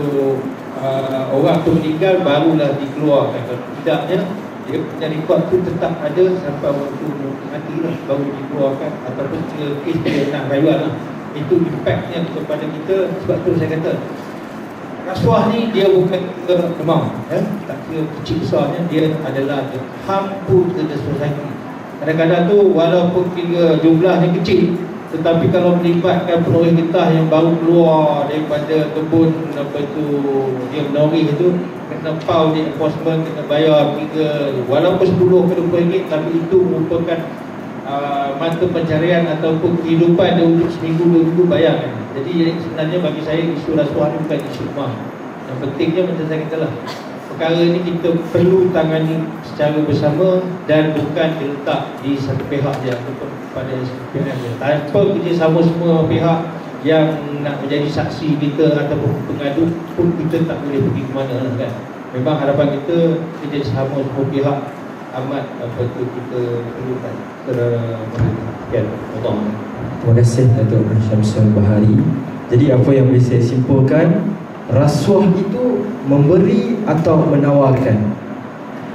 orang tu meninggal barulah dikeluarkan. Kalau tidaknya dia punya rekod tu tetap ada sampai waktu mati lah baru dikeluarkan ataupun kes dia nak rayuan lah. Itu impactnya kepada kita. Sebab tu saya kata rasuah ni dia bukan amount tak kira kecil besarnya, dia adalah harmful to the society. Kadang-kadang tu walaupun kira jumlahnya kecil, tetapi kalau melibatkan perolehan getah yang baru keluar daripada kebun apa tu dia menori itu, kena pau di enforcement, kena bayar kira walaupun RM10 ke RM20, tapi itu merupakan mata pencarian ataupun kehidupan dia untuk seminggu 2 minggu, bayar kan. Jadi sebenarnya bagi saya isu rasuah ni bukan isu rumah. Yang pentingnya macam saya kata lah, perkara ni kita perlu tangani secara bersama dan bukan diletak di satu pihak je ataupun pada SPM je. Tanpa kerjasama semua pihak yang nak menjadi saksi kita ataupun pengadu pun kita tak boleh pergi ke mana lah kan. Memang harapan kita kerjasama semua pihak amat apa tu kita perlukan. Sekian. Terima kasih Datuk Syamsul Bahari. Jadi apa yang boleh saya simpulkan, rasuah itu memberi atau menawarkan.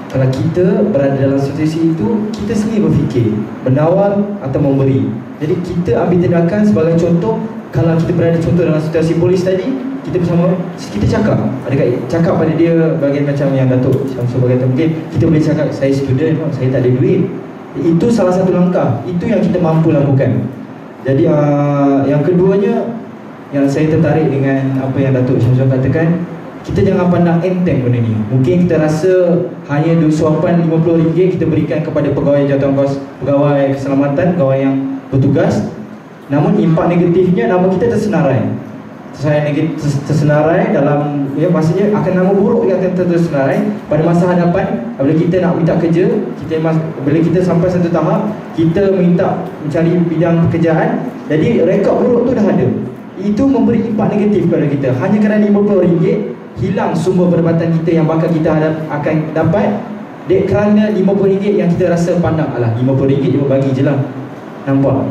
kalau kita berada dalam situasi itu, kita sendiri berfikir menawar atau memberi. Jadi kita ambil tindakan. Sebagai contoh, kalau kita berada contoh dalam situasi polis tadi, kita bersama, kita cakap, cakap pada dia bagian macam yang Datuk Syamsul berkata, mungkin kita boleh cakap, saya student, saya tak ada duit. Itu salah satu langkah, itu yang kita mampu lakukan. Jadi yang keduanya, yang saya tertarik dengan apa yang Datuk Syamsul katakan, kita jangan pandang enteng benda ni. Mungkin kita rasa hanya suapan RM50 kita berikan kepada pegawai jawatankuasa, pegawai keselamatan, pegawai yang bertugas. Namun impak negatifnya, nama kita tersenarai. Tersenarai dalam, ya, maksudnya akan nama buruk yang akan tersenarai pada masa hadapan. Bila kita nak minta kerja, bila kita sampai satu tahap, kita minta mencari bidang pekerjaan, jadi rekod buruk tu dah ada. Itu memberi impak negatif kepada kita. Hanya kerana RM50 hilang sumber pendapatan kita yang bakal kita akan dapat, kerana RM50 yang kita rasa pandang, alah RM50 dia bagi je lah, nampak.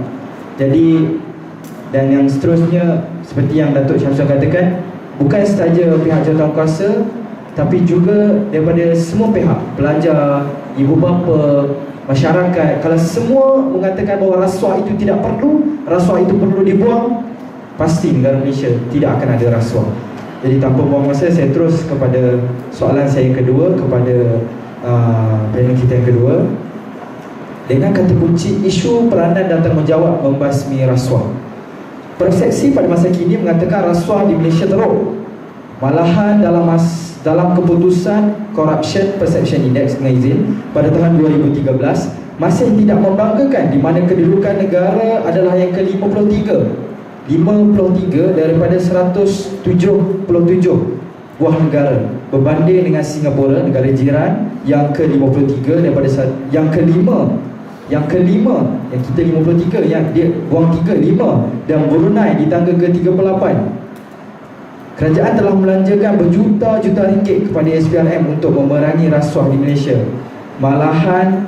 Jadi, dan yang seterusnya, seperti yang Datuk Syamsul katakan, bukan sahaja pihak jawatankuasa, tapi juga daripada semua pihak, pelajar, ibu bapa, masyarakat. Kalau semua mengatakan bahawa rasuah itu tidak perlu, rasuah itu perlu dibuang, pasti negara Malaysia tidak akan ada rasuah. Jadi tanpa buang masa, saya terus kepada soalan saya yang kedua, kepada panel kita yang kedua. Dengan kata kunci, isu peranan dan tanggungjawab membasmi rasuah. Persepsi pada masa kini mengatakan rasuah di Malaysia teruk. Malahan dalam keputusan Corruption Perception Index dengan izin pada tahun 2013 masih tidak membanggakan, di mana kedudukan negara adalah yang ke-53 daripada 177 buah negara, berbanding dengan Singapura, negara jiran, yang ke-53 daripada yang kelima yang kita 53, yang dia buang 5, dan Brunei di tangga ke-38. Kerajaan telah melanjarkan berjuta-juta ringgit kepada SPRM untuk memerangi rasuah di Malaysia. Malahan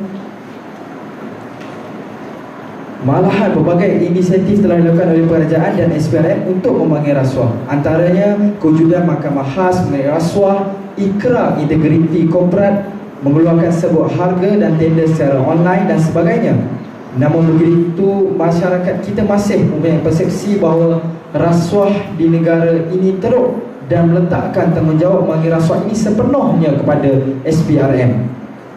berbagai inisiatif telah dilakukan oleh kerajaan dan SPRM untuk memerangi rasuah. Antaranya kewujudan mahkamah khas mengenai rasuah, ikrar integriti korporat, mengeluarkan sebuah harga dan tender secara online dan sebagainya. Namun begitu, masyarakat kita masih mempunyai persepsi bahawa rasuah di negara ini teruk dan meletakkan tanggungjawab mengenai rasuah ini sepenuhnya kepada SPRM.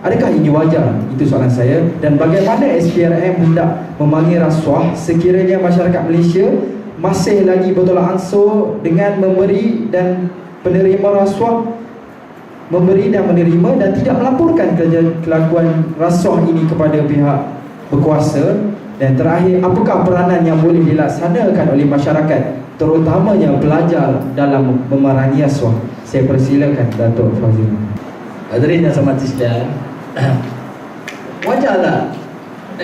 Adakah ini wajar? Itu soalan saya. Dan bagaimana SPRM hendak memanggil rasuah sekiranya masyarakat Malaysia masih lagi bertolak ansur dengan memberi dan penerima rasuah, memberi dan menerima, dan tidak melaporkan kelakuan rasuah ini kepada pihak berkuasa. Dan terakhir, apakah peranan yang boleh dilaksanakan oleh masyarakat, terutamanya pelajar, dalam memerangi rasuah? Saya persilakan Datuk Fazil. Hadirin yang sama sekalian, wajar tak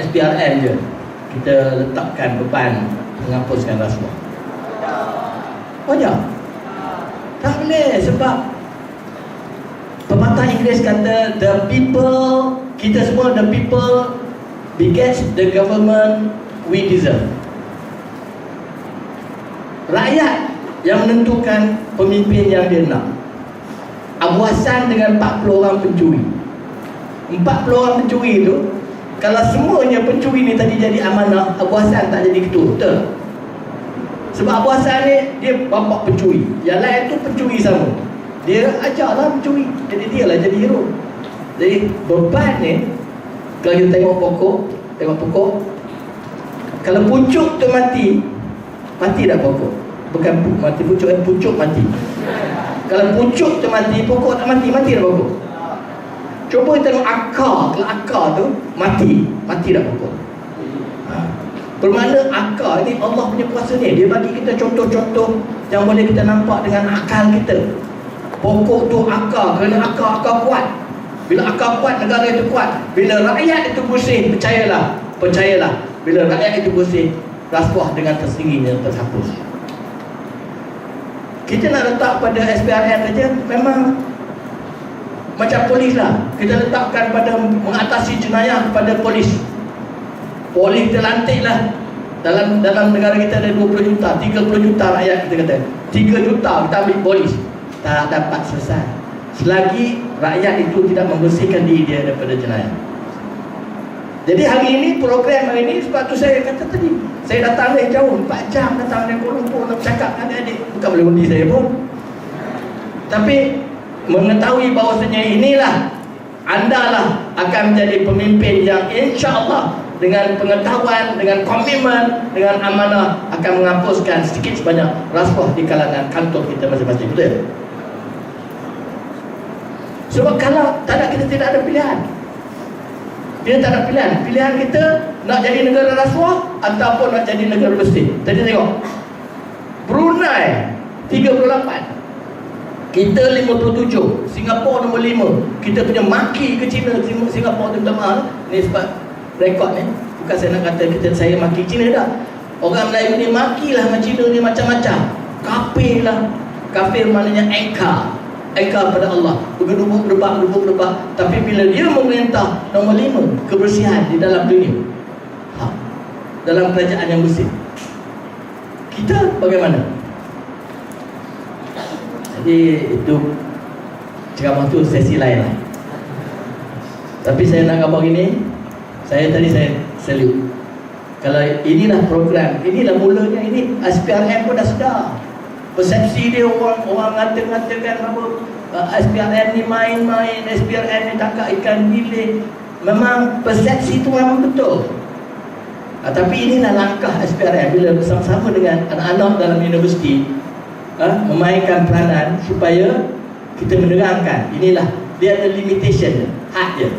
SPRM je kita letakkan beban menghapuskan rasuah? Wajar? Tak boleh, sebab pepatah Inggeris kata, the people, kita semua the people begets the government we deserve. Rakyat yang menentukan pemimpin yang dia nak. Abu Hassan dengan 40 orang pencuri. 40 orang pencuri tu, kalau semuanya pencuri ni tadi jadi amanah, Abu Hassan tak jadi ketua, betul? Sebab Abu Hassan ni, dia bapak pencuri, yang lain tu pencuri sama, dia ajarlah pencuri, jadi dia lah jadi hero. Jadi beban ni, kalau kita tengok pokok, kalau pucuk tu mati tak pokok? Bukan mati pucuk, pucuk mati. Kalau pucuk tu mati, pokok tak mati dah pokok. Cuba tengok akar, kalau akar tu mati dah pokok. Bermakna akar ni Allah punya kuasa ni, dia bagi kita contoh-contoh yang boleh kita nampak dengan akal kita. Pokok tu akar, kerana akar kuat. Bila akar kuat, negara itu kuat. Bila rakyat itu bersih, percayalah, bila rakyat itu bersih, rasuah dengan tersendirinya terhapus. Kita nak letak pada SPRM saja, memang macam polis lah. Kita letakkan pada mengatasi jenayah kepada polis. Polis terlantik lah. Dalam negara kita ada 20 juta, 30 juta rakyat kita kata. 3 juta kita ambil polis. Tak dapat selesai. selagi rakyat itu tidak membersihkan diri dia daripada jenayah. Jadi hari ini, program hari ini, sebab tu saya kata tadi, saya datang dari jauh 4 jam datang dari Kuala Lumpur nak bercakap dengan adik-adik, bukan boleh undi saya pun, tapi mengetahui bahawasanya inilah anda lah akan menjadi pemimpin yang insya-Allah dengan pengetahuan, dengan komitmen, dengan amanah akan menghapuskan sedikit sebanyak rasuah di kalangan kantor kita masing-masing. Betul? Sebab kalau tak ada, kita tidak ada pilihan. Kita tak ada pilihan. Pilihan kita nak jadi negara rasuah ataupun nak jadi negara bersih. Tadi tengok Brunei 38, kita 57, Singapura nombor 5. Kita punya maki ke China. Singapura tu minta maaf ni sebab rekod ni. Bukan saya nak kata saya maki China dah. Orang Melayu ni makilah dengan China ni macam-macam. Kafir lah. Kafir maknanya engkar pada Allah. Berdebak. Tapi bila dia memerintah nombor 5, kebersihan di dalam dunia, dalam kerajaan yang bersih, kita bagaimana? Jadi itu ceramah tu sesi lain lah. Tapi saya nak gambar gini, saya salute. Kalau inilah program, inilah mulanya, ini SPRM pun dah sedar. Persepsi dia orang ngata-ngatakan apa, SPRM ni main-main, SPRM ni tangkap ikan bilik. Memang persepsi tu memang betul. Tapi inilah langkah SPRM bila bersama-sama dengan anak-anak dalam universiti, memainkan peranan supaya kita menerangkan. Inilah dia ada limitation, had dia.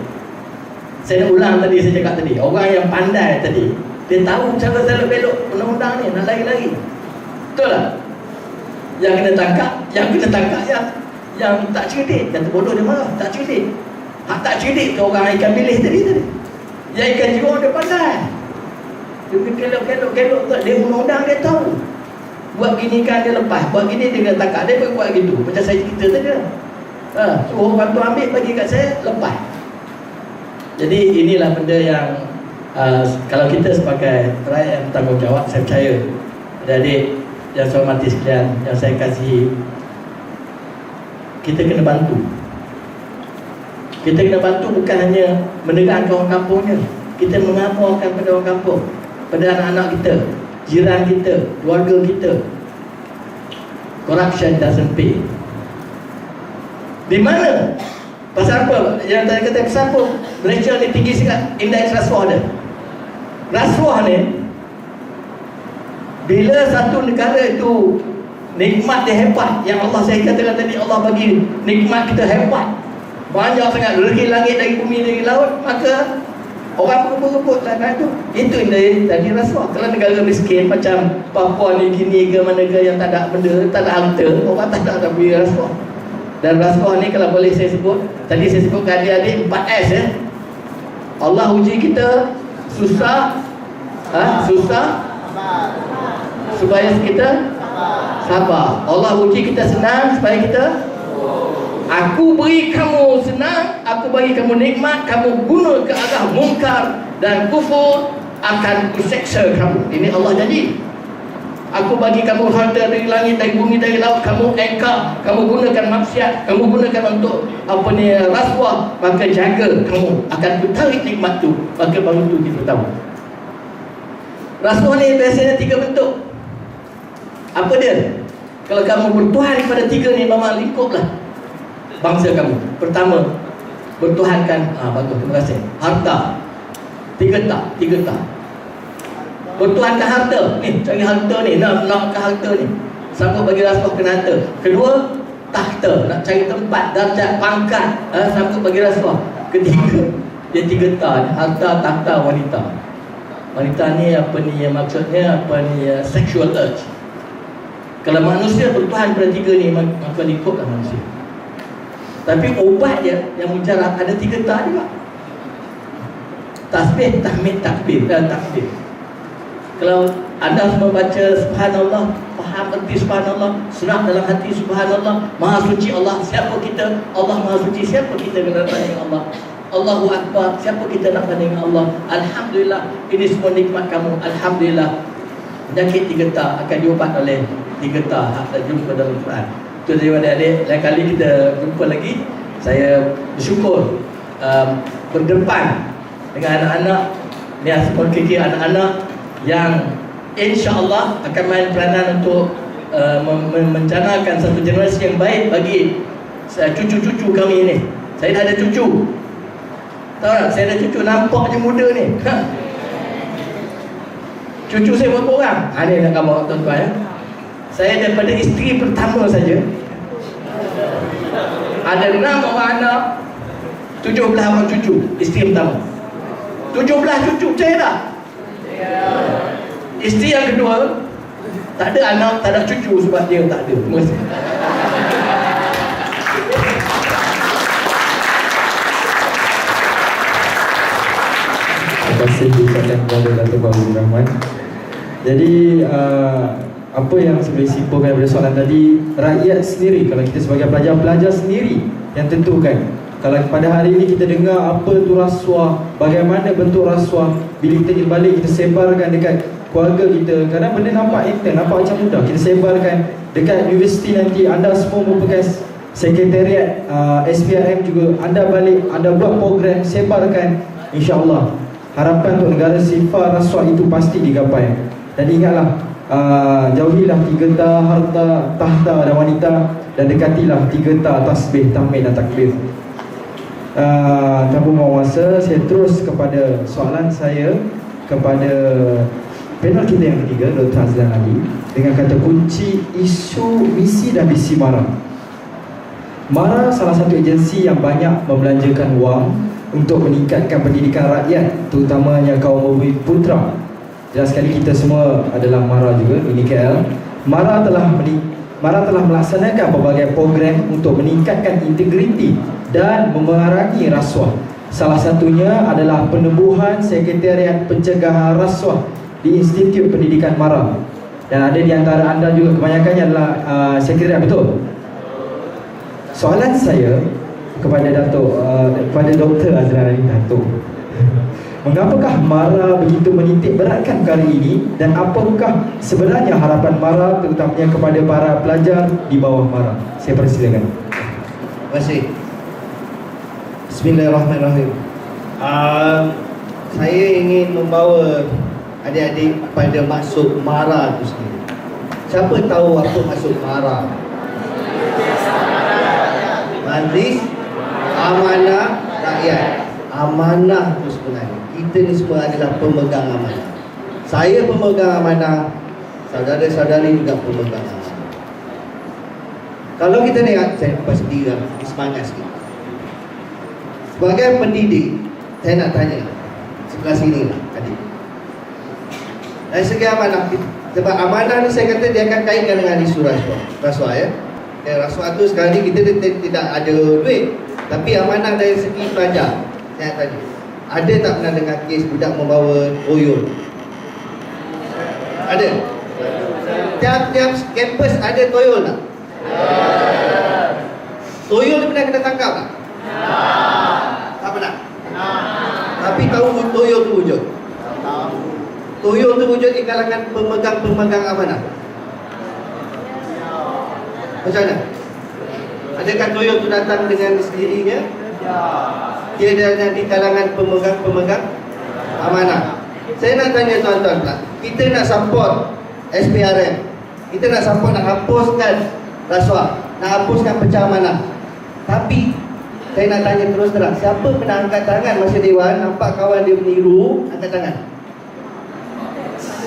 Saya nak ulang tadi, saya cakap tadi, orang yang pandai tadi, dia tahu cara selok-belok undang-undang ni, nak lari-lari. Betul tak? Yang kena tangkap, yang tak cerdik, yang terbodoh dia marah, tak cerdik. Hak tak cerdik tu orang ikan bilis tadi. Yang ikan jiwa dia pandai. Dia kelok-kelok tu, dia undang-undang dia tahu. Buat gini kan dia lepas, buat gini dia kena tangkap, dia buat gitu. Macam saya cerita tadi lah. Suruh orang tu ambil, bagi kat saya, lepas. Jadi inilah benda yang kalau kita sebagai rakyat yang bertanggungjawab, saya percaya adik-adik yang saya hormati sekalian, yang saya kasihi, kita kena bantu. Kita kena bantu bukan hanya menerangkan orang kampungnya, kita mengamalkan pada orang kampung, pada anak-anak kita, jiran kita, keluarga kita. Corruption doesn't pay. Di mana? Pasal apa? Yang tadi kata pasal apa? Malaysia ni tinggi sangat indeks rasuah dia. Rasuah ni, bila satu negara itu nikmat dia hebat, yang Allah saya katakan tadi, Allah bagi nikmat kita hebat, banyak sangat, rezeki langit dari bumi dari laut, maka orang berebut tanah itu. Itu yang tadi rasuah. Kalau negara miskin macam Papua ni, Gini ke mana ke, yang tak ada benda, tak ada harta, orang tak ada beri rasuah. Dan rasuah ni kalau boleh saya sebut, tadi saya sebut ke adik-adik 4S ya. Allah uji kita susah, supaya kita sabar. Allah uji kita senang supaya kita, aku beri kamu senang, aku bagi kamu nikmat, kamu guna ke arah mungkar dan kufur, akan kuseksa kamu. Ini Allah janji. Aku bagi kamu harta dari langit, dari bumi, dari laut, kamu engkar, kamu gunakan maksiat, kamu gunakan untuk rasuah, maka jaga kamu akan kutarik nikmat tu, maka baru tu kita tahu. Rasuah ni biasanya 3 bentuk. Apa dia? Kalau kamu bertuhan kepada 3 ni, memang lingkuplah bangsa kamu. Pertama, bertuhankan, bagus, terima kasih, harta. 3 tak. Bertuhankan harta, ni cari harta ni, nak ke harta ni, sanggup bagi rasuah kena harta. Kedua, tahta, nak cari tempat, darjat, pangkat, sanggup bagi rasuah. Ketiga, dia 3 tak, harta, tahta, wanita. Wanita ni maksudnya sexual urge. Kalau manusia bertuhan pada 3 ni, maka lingkuplah manusia. Tapi obat dia yang mujarab ada 3 tak juga. Tasbih, tahmid, takbir. Kalau anda semua baca subhanallah, faham erti subhanallah, senang dalam hati subhanallah, maha suci Allah, siapa kita? Allah maha suci, siapa kita nak banding Allah? Allahu Akbar, siapa kita nak banding Allah? Alhamdulillah, ini semua nikmat kamu. Alhamdulillah. Penyakit 3 tak akan diobat oleh 3 tak, hak jumpa dalam Quran. Itu saja adik-adik. Lain kali kita jumpa lagi. Saya bersyukur berdepan dengan anak-anak ni seperti anak-anak yang insya-Allah akan main peranan untuk mencanangkan satu generasi yang baik bagi cucu-cucu kami ini. Saya dah ada cucu. Tahu tak? Saya ada cucu nampak je muda ni. Cucu saya berapa orang? Ni nak gambar tuan-tuan ya. Saya daripada isteri pertama saja ada 6 orang anak, 17 orang cucu. Isteri pertama 17 cucu, percaya tak? Isteri yang kedua tak ada anak, tak ada cucu sebab dia tak ada. Terima kasih. Terima kasih ucapkan kepada Datuk Fazlur Rahman. Jadi apa yang saya boleh simpulkan daripada soalan tadi, rakyat sendiri, kalau kita sebagai pelajar-pelajar sendiri yang tentukan. Kalau pada hari ini kita dengar apa tu rasuah, bagaimana bentuk rasuah, bila kita balik kita sebarkan dekat keluarga kita. Kadang benda nampak enteng, nampak macam mudah, kita sebarkan dekat universiti nanti. Anda semua merupakan sekretariat SPRM juga, anda balik, anda buat program, sebarkan. InsyaAllah harapan untuk negara sifar rasuah itu pasti digapai. Dan ingatlah, jauhilah 3 harta, tahta dan wanita, dan dekatilah 3 tasbih, tahmid dan takbir. Tanpa buang masa, saya terus kepada soalan saya kepada panel kita yang ketiga, Dr. Azlan Ali, dengan kata kunci isu misi dan visi MARA. MARA salah satu agensi yang banyak membelanjakan wang untuk meningkatkan pendidikan rakyat, terutamanya kaum bumi putra. Jelas sekali kita semua adalah MARA juga, ini KL. MARA telah melaksanakan pelbagai program untuk meningkatkan integriti dan memerangi rasuah. Salah satunya adalah penubuhan Sekretariat Pencegahan Rasuah di Institut Pendidikan MARA. Dan ada di antara anda juga kebanyakannya adalah sekretariat, betul? Soalan saya kepada kepada Dr. Azlan Ali Datuk, mengapakah MARA begitu menitik beratkan perkara ini, dan apakah sebenarnya harapan MARA terutamanya kepada para pelajar di bawah MARA? Saya persilakan. Terima kasih. Bismillahirrahmanirrahim. Saya ingin membawa adik-adik pada maksud MARA itu sendiri. Siapa tahu apa maksud MARA? Majlis Amanah Rakyat. Amanah itu sebenarnya, kita ni semua adalah pemegang amanah. Saya pemegang amanah, saudara-saudari juga pemegang amanah. Kalau kita lihat, saya pasti semangat sikit. Sebagai pendidik, saya nak tanya sebelah sini lah adik. Dari segi amanah, sebab amanah ni saya kata dia akan kaitkan dengan isu rasuah ya. Dan rasuah tu sekarang ni kita tidak ada duit, tapi amanah dari segi pelajar. Saya tanya, ada tak pernah dengar kes budak membawa toyol? Ada? Tiap-tiap kampus ada toyol tak? Toyol pernah kena tangkap tak? Tak pernah? Tapi tahu toyol tu wujud? Toyol tu wujud di kalangan pemegang amanah. Macam mana? Adakah toyol tu datang dengan sendirinya? Dia ada di kalangan pemegang amanah. Saya nak tanya tuan-tuan pula, kita nak support SPRM, kita nak support, nak hapuskan rasuah, nak hapuskan pecah amanah. Tapi saya nak tanya terus terang, siapa pernah angkat tangan masa Dewan nampak kawan dia meniru, angkat tangan?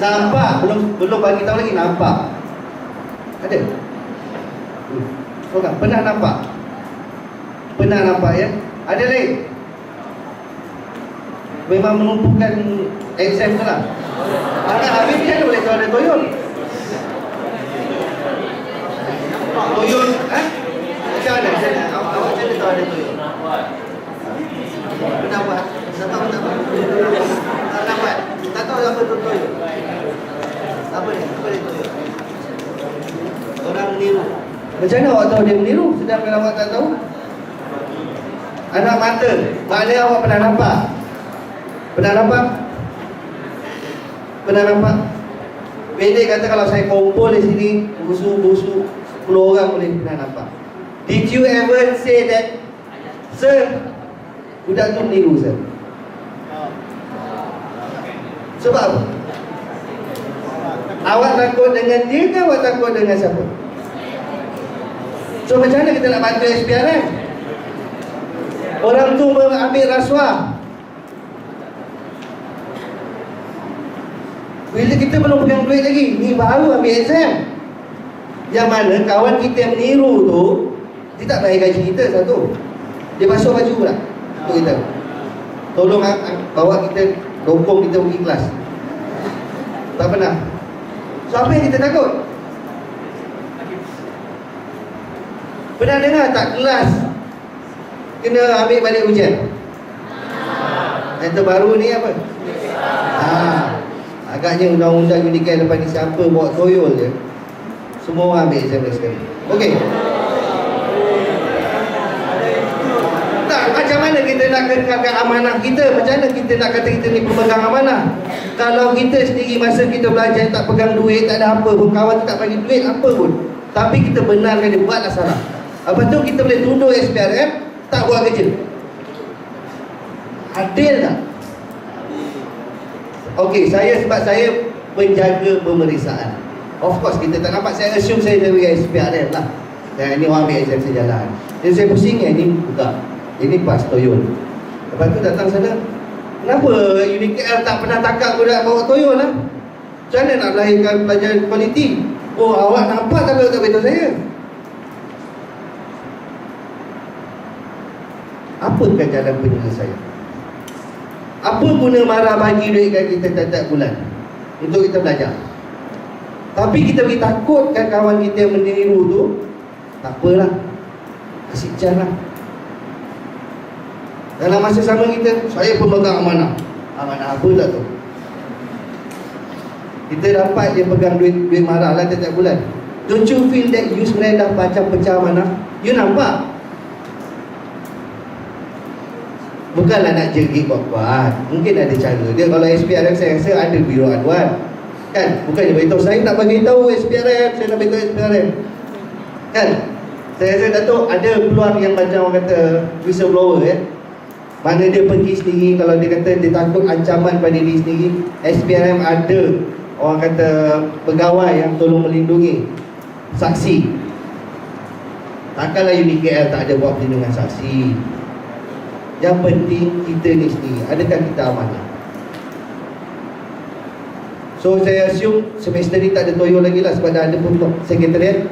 Nampak? Belum bagi tahu lagi, nampak? Ada? Orang pernah nampak? Pernah nampak ya? Ada lain? Memang menumpukan exam tu lah. Habis dia ada boleh tahu ada toyol. Toyol, macam mana? Awak macam mana tahu ada toyol? Pernah buat? Tak tahu tak buat? Tak nak buat? Tak tahu apa tu toyol? Apa ni? Apa ni toyol? Orang meniru. Macam mana awak tahu dia meniru sedangkan awak tak tahu? Anak mata, maknanya awak pernah nampak? Pernah nampak? Pernah nampak? Pendek kata kalau saya kumpul di sini, busu-busu 10 orang boleh pernah nampak. Did you ever say that, sir, budak tu meniru sir? Sebab apa? Awak takut dengan dia ke awak takut dengan siapa? So macam mana kita nak bantu SPRM? Orang tu ambil rasuah. Bila kita belum pegang duit lagi, ni baru ambil exam. Yang mana kawan kita yang meniru tu, dia tak bayar gaji kita satu. Dia basuh baju pula untuk kita. Tolong bawa kita, dokong kita pergi kelas. Tak pernah. So apa yang kita takut? Pernah dengar tak kelas kena ambil balik ujian? Yang terbaru ni apa? Agaknya undang-undang Unicare lepas ni siapa bawa toyol je, semua orang ambil exam sekali. Okey. Tak, macam mana kita nak kekalkan amanah kita? Macam mana kita nak kata kita ni pemegang amanah? Kalau kita sendiri masa kita belajar tak pegang duit, tak ada apa pun, kawan tak bagi duit apa pun, tapi kita benarkan dia buatlah salah. Lepas tu kita boleh tuduh SPRM tak buat kerja. Adil tak? Okey, sebab saya menjaga pemeriksaan. Of course kita tak nampak, saya assume saya dari SPRM lah. Dan ini orang ambil exam saya jalan. Jadi saya pusing ini buka. Ini pas toyol. Lepas tu datang sana, kenapa Unicare tak pernah tangkap budak bawa toyol lah? Macam mana nak lahirkan pelajar kualiti? Oh, awak nampak tapi awak tak beritahu saya. Apakah jalan penyelesaian? Apa guna marah bagi duit kat kita tiap-tiap bulan untuk kita belajar? Tapi kita beri takutkan kawan kita yang meniru tu, tak apalah, kasih jalan. Dalam masa sama kita, saya pemegang amanah. Amanah apa tak tu? Kita dapat dia pegang duit marah lah tiap-tiap bulan. Don't you feel that you sebenarnya dah macam pecah amanah? You nampak? Bukanlah nak jergik kuat-kuat. Mungkin ada cara dia. Kalau SPRM saya rasa ada biro aduan, kan? Bukan dia beritahu saya nak bagi tahu SPRM, saya nak beritahu SPRM, kan? Saya rasa Datuk ada peluang yang macam orang kata whistleblower ya. Mana dia pergi sendiri, kalau dia kata dia takut ancaman pada diri sendiri, SPRM ada orang kata pegawai yang tolong melindungi saksi. Takkanlah Unicare tak ada buat perlindungan saksi. Yang penting kita ni sendiri, adakah kita amanah? So saya assume semester ni tak ada toyol lagi lah, sebab dah ada pun sekretariat.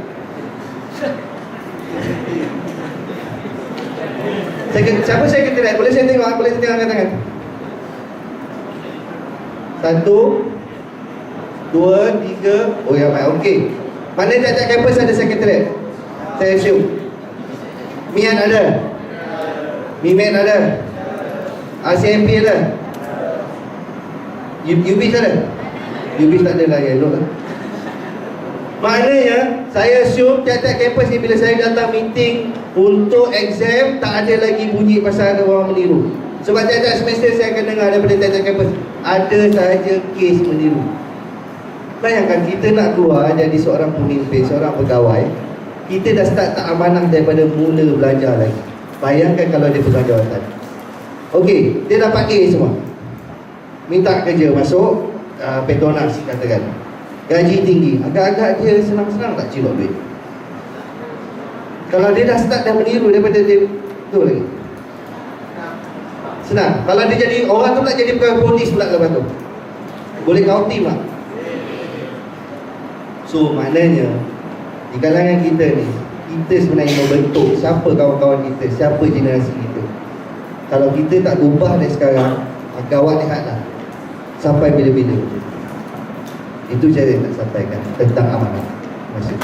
Siapa sekretariat? Boleh saya tengok? Boleh saya tengok angkat tangan? 1 2 3. Oh ya baik, okey. Mana tiap-tiap kampus ada sekretariat? Saya assume Mian ada? Mimet ada? RCMP ada? UBIS ada? UBIS tak ada lah, ya elok lah. Maknanya saya assume tiap-tiap kampus ni bila saya datang meeting untuk exam, tak ada lagi bunyi pasal ada orang meniru. Sebab tiap-tiap semester saya akan dengar daripada tiap-tiap kampus ada sahaja kes meniru. Bayangkan kita nak keluar jadi seorang pemimpin, seorang pegawai, kita dah start tak amanah daripada mula belajar lagi. Bayangkan kalau dia pegang jawatan. Okey, dia dapat A semua, minta kerja masuk Petronas katakan, gaji tinggi, agak-agak dia senang-senang tak cilok duit. Kalau dia dah start dah meniru daripada dia tu lagi senang. Kalau dia jadi orang tu pula jadi pegawai polis pula lepas tu, boleh kauti pula. So maknanya di kalangan kita ni, kita sebenarnya membentuk siapa kawan-kawan kita, siapa generasi kita. Kalau kita tak ubah dari sekarang, maka awak lihatlah sampai bila-bila. Itu cara yang nak sampaikan tentang amanah. Terima kasih.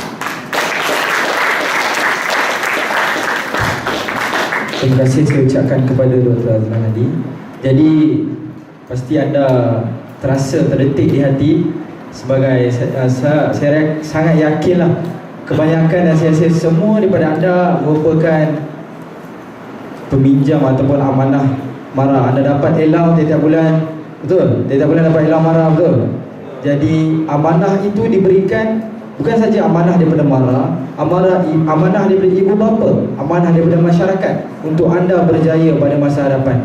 Terima kasih saya ucapkan kepada Dr. Azlan Hadi. Jadi pasti anda terasa terdetik di hati. Sebagai saya sangat yakinlah kebanyakan dan saya rasa semua daripada anda merupakan peminjam ataupun amanah marah. Anda dapat allowance tiap bulan, betul? Tiap bulan dapat allowance marah, betul? Jadi amanah itu diberikan Bukan saja amanah daripada mara, amanah daripada ibu bapa, amanah daripada masyarakat untuk anda berjaya pada masa hadapan.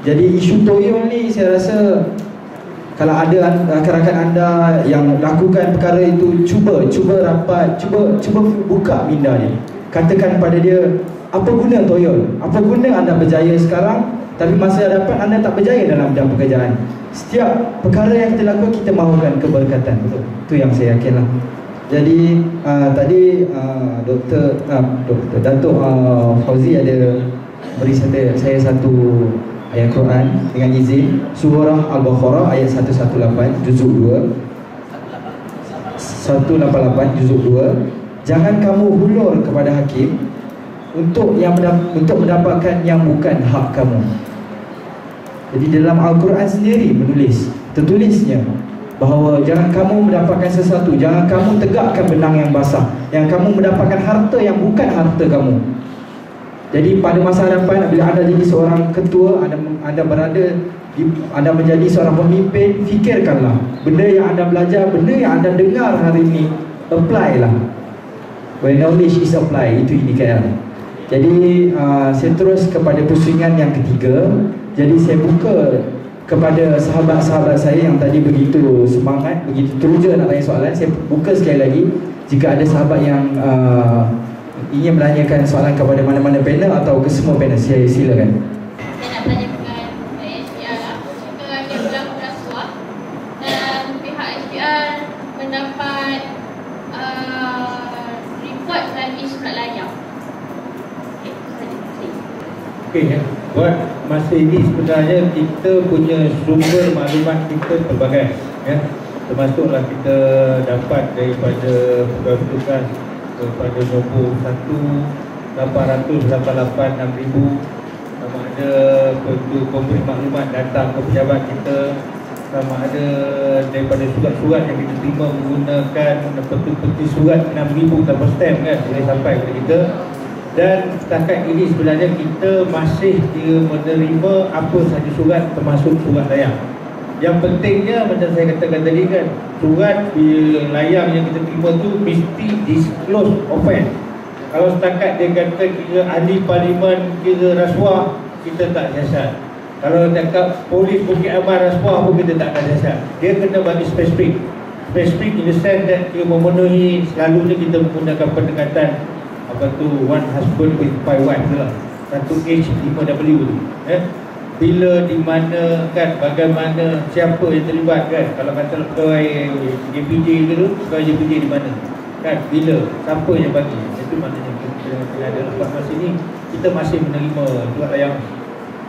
Jadi isu toyol ni saya rasa kalau ada rakan-rakan anda yang lakukan perkara itu, cuba rapat, cuba buka minda dia. Katakan pada dia, apa guna toyol? Apa guna anda berjaya sekarang tapi masa hadapan anda tak berjaya dalam bidang pekerjaan? Setiap perkara yang kita lakukan kita mahukan keberkatan. Betul. Itu yang saya yakinlah. Jadi tadi Dr. Datuk Fauzi ada beri saya satu ayat Quran dengan izin, surah Al-Baqarah ayat 118 juzuk 2, 188 juzuk 2. Jangan kamu hulur kepada hakim untuk mendapatkan yang bukan hak kamu. Jadi dalam Al-Quran sendiri tertulisnya bahawa jangan kamu mendapatkan sesuatu, jangan kamu tegakkan benang yang basah, yang kamu mendapatkan harta yang bukan harta kamu. Jadi pada masa hadapan bila anda jadi seorang ketua, anda menjadi seorang pemimpin, fikirkanlah benda yang anda belajar, benda yang anda dengar hari ini, apply lah. When knowledge is applied, itu IDKL. Jadi saya terus kepada pusingan yang ketiga. Jadi saya buka kepada sahabat-sahabat saya yang tadi begitu semangat, begitu teruja nak tanya soalan. Saya buka sekali lagi, jika ada sahabat yang ingin menanyakan soalan kepada mana-mana panel atau ke semua panel, saya silakan. Saya nak tanya dengan SPR lah. Jika dia berlaku rasuah dan pihak SPR mendapat report melalui surat layar. Okey, buat masa ini sebenarnya kita punya sumber maklumat kita pelbagai, ya. Termasuklah kita dapat daripada petugas kepada nombor 1-888-6000, sama ada pemberi maklumat datang ke pejabat kita, sama ada daripada surat-surat yang kita terima menggunakan peti surat 6000 tanpa stamp kan, boleh sampai kepada kita. Dan setakat ini sebenarnya kita masih menerima apa sahaja surat, termasuk surat layar. Yang pentingnya macam saya katakan tadi kan, surat layar yang kita terima tu mesti disclose offense. Kalau setakat dia kata kira ahli parlimen kira rasuah, kita tak siasat. Kalau cakap polis Bukit Aman rasuah pun kita tak akan siasat. Dia kena bagi spesifik in the sense that dia memenuhi, selalunya kita menggunakan pendekatan apa tu, one husband with five wives lah, 1H5W tu, bila, di mana kan, bagaimana, siapa yang terlibat kan. Kalau kata pegawai JPJ ke tu, pegawai JPJ di mana kan, bila, siapa yang bagi. Itu maknanya kita ada lepas masa ni kita masih menerima surat layar.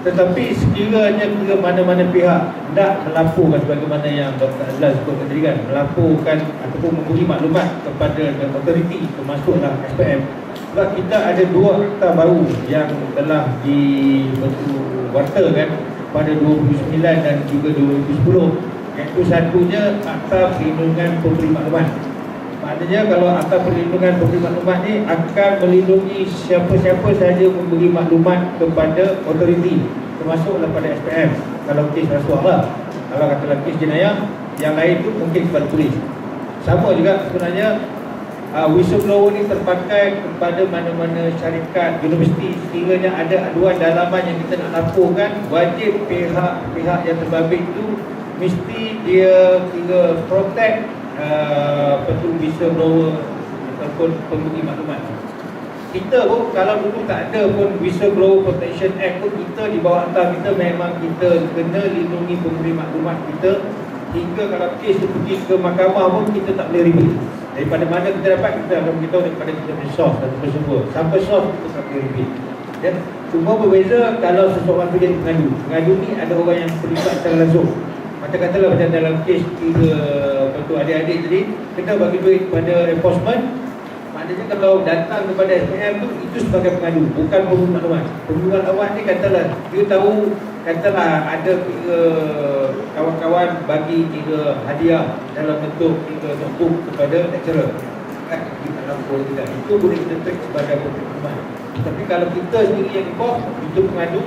Tetapi sekiranya ke mana-mana pihak tak melaporkan sebagaimana yang Dr. Azlan sebutkan tadi kan, melaporkan ataupun memberi maklumat kepada authority, termasuklah SPM. Sebab kita ada 2 akta baru yang telah diwartakan pada 2009 dan juga 2010, iaitu satunya Akta Perlindungan Pemberi Maklumat. Maknanya kalau Akta Perlindungan Pemberi Maklumat ni akan melindungi siapa-siapa sahaja memberi maklumat kepada authority, termasuklah pada SPM. Kalau kes rasuah lah, kalau katalah kes jenayah, yang lain tu mungkin kepada polis. Sama juga sebenarnya whistleblower ni terpakai kepada mana-mana syarikat, universiti. Sekiranya ada aduan dalaman yang kita nak laporkan, wajib pihak yang terbabit tu mesti dia kira protect whistleblower ataupun pemberi maklumat. Kita pun kalau dulu tak ada pun Whistleblower Protection Act pun, kita di bawah akta kita memang kita kena lindungi pemberi maklumat kita. Hingga kalau kes tu pergi ke mahkamah pun kita tak boleh repeat. Daripada mana kita dapat, kita akan beritahu daripada kita punya source dan bersumber. Sampai source kita tak boleh repeat. Ya? Cuma berbeza kalau seseorang tu jadi pengadu. Pengadu ni ada orang yang terlibat secara langsung. Macam katalah macam dalam kes tiga adik-adik tadi, kita bagi duit kepada enforcement. Maknanya kalau datang kepada SPM tu, itu sebagai pengadu, bukan pemberi maklumat. Pemberi maklumat ni katalah dia tahu, katalah ada kawan-kawan bagi hadiah dalam bentuk notebook kepada lecturer, kan kita lapor tidak, itu boleh kita track sebagai pemberi maklumat. Tapi kalau kita sendiri yang report, itu pengadu,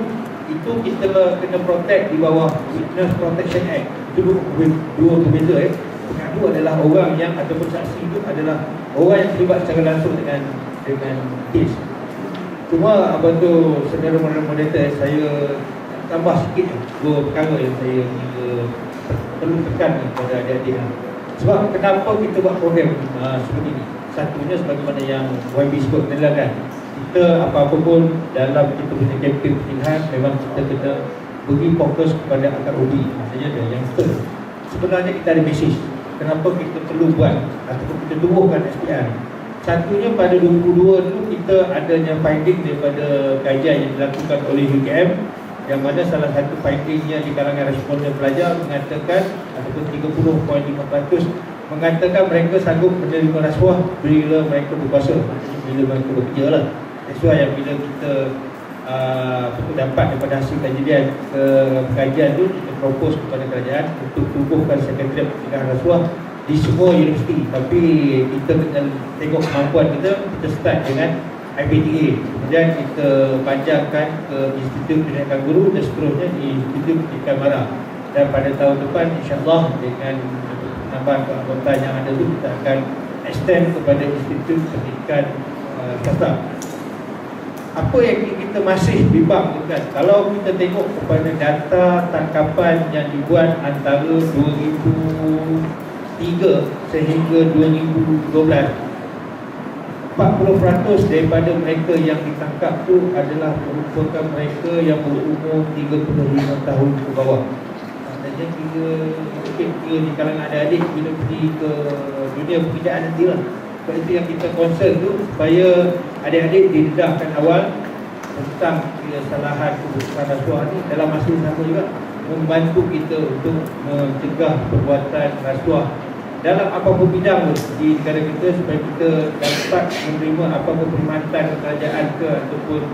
itu kita kena protect di bawah Witness Protection Act. Itu dua berbeza. Pengadu itu adalah orang yang ataupun saksi itu adalah orang yang terlibat secara langsung dengan kes. Cuma apa tu, saudara moderator, saya tambah sikit dua perkara yang saya perlu tekan kepada adik-adik. Sebab kenapa kita buat program seperti ini? Satunya sebagaimana yang YB sebut adalah kan, kita apa-apa pun dalam kita punya kempen pilihan, memang kita kena beri fokus kepada akar ubi. Maksudnya ada yang first. Sebenarnya kita ada mesej kenapa kita perlu buat ataupun kita tubuhkan SPR. Satunya pada 2022 dulu kita adanya finding daripada kajian yang dilakukan oleh UKM, yang mana salah satu findingnya di kalangan responden pelajar mengatakan ataupun 30.5% mengatakan mereka sanggup menerima rasuah bila mereka berkuasa, bila mereka bekerja lah. That's why yang bila kita dapat daripada hasil kajian tu, kita propose kepada kerajaan untuk tubuhkan sekretariat pencegahan rasuah di semua universiti. Tapi kita kena tengok kemampuan kita start dengan IPTA, kemudian kita panjangkan ke Institut Pendidikan Guru dan seterusnya di Institut Pendidikan Mara. Dan pada tahun depan insyaAllah dengan penambahan keanggotaan yang ada tu, kita akan extend kepada Institut Pendidikan Swasta. Apa yang kita masih bimbangkan, kalau kita tengok kepada data tangkapan yang dibuat antara 2003 sehingga 2012, 40% daripada mereka yang ditangkap tu adalah merupakan mereka yang berumur 35 tahun ke bawah. Maknanya kira di kalangan adik-adik bila pergi ke dunia pekerjaan nantilah. Sebab itu yang kita concern tu, supaya adik-adik didedahkan awal tentang kesalahan keputusan rasuah ni, dalam masa yang sama juga membantu kita untuk mencegah perbuatan rasuah dalam apa-apa bidang di negara kita, supaya kita dapat menerima apa-apa perkhidmatan kerajaan ke ataupun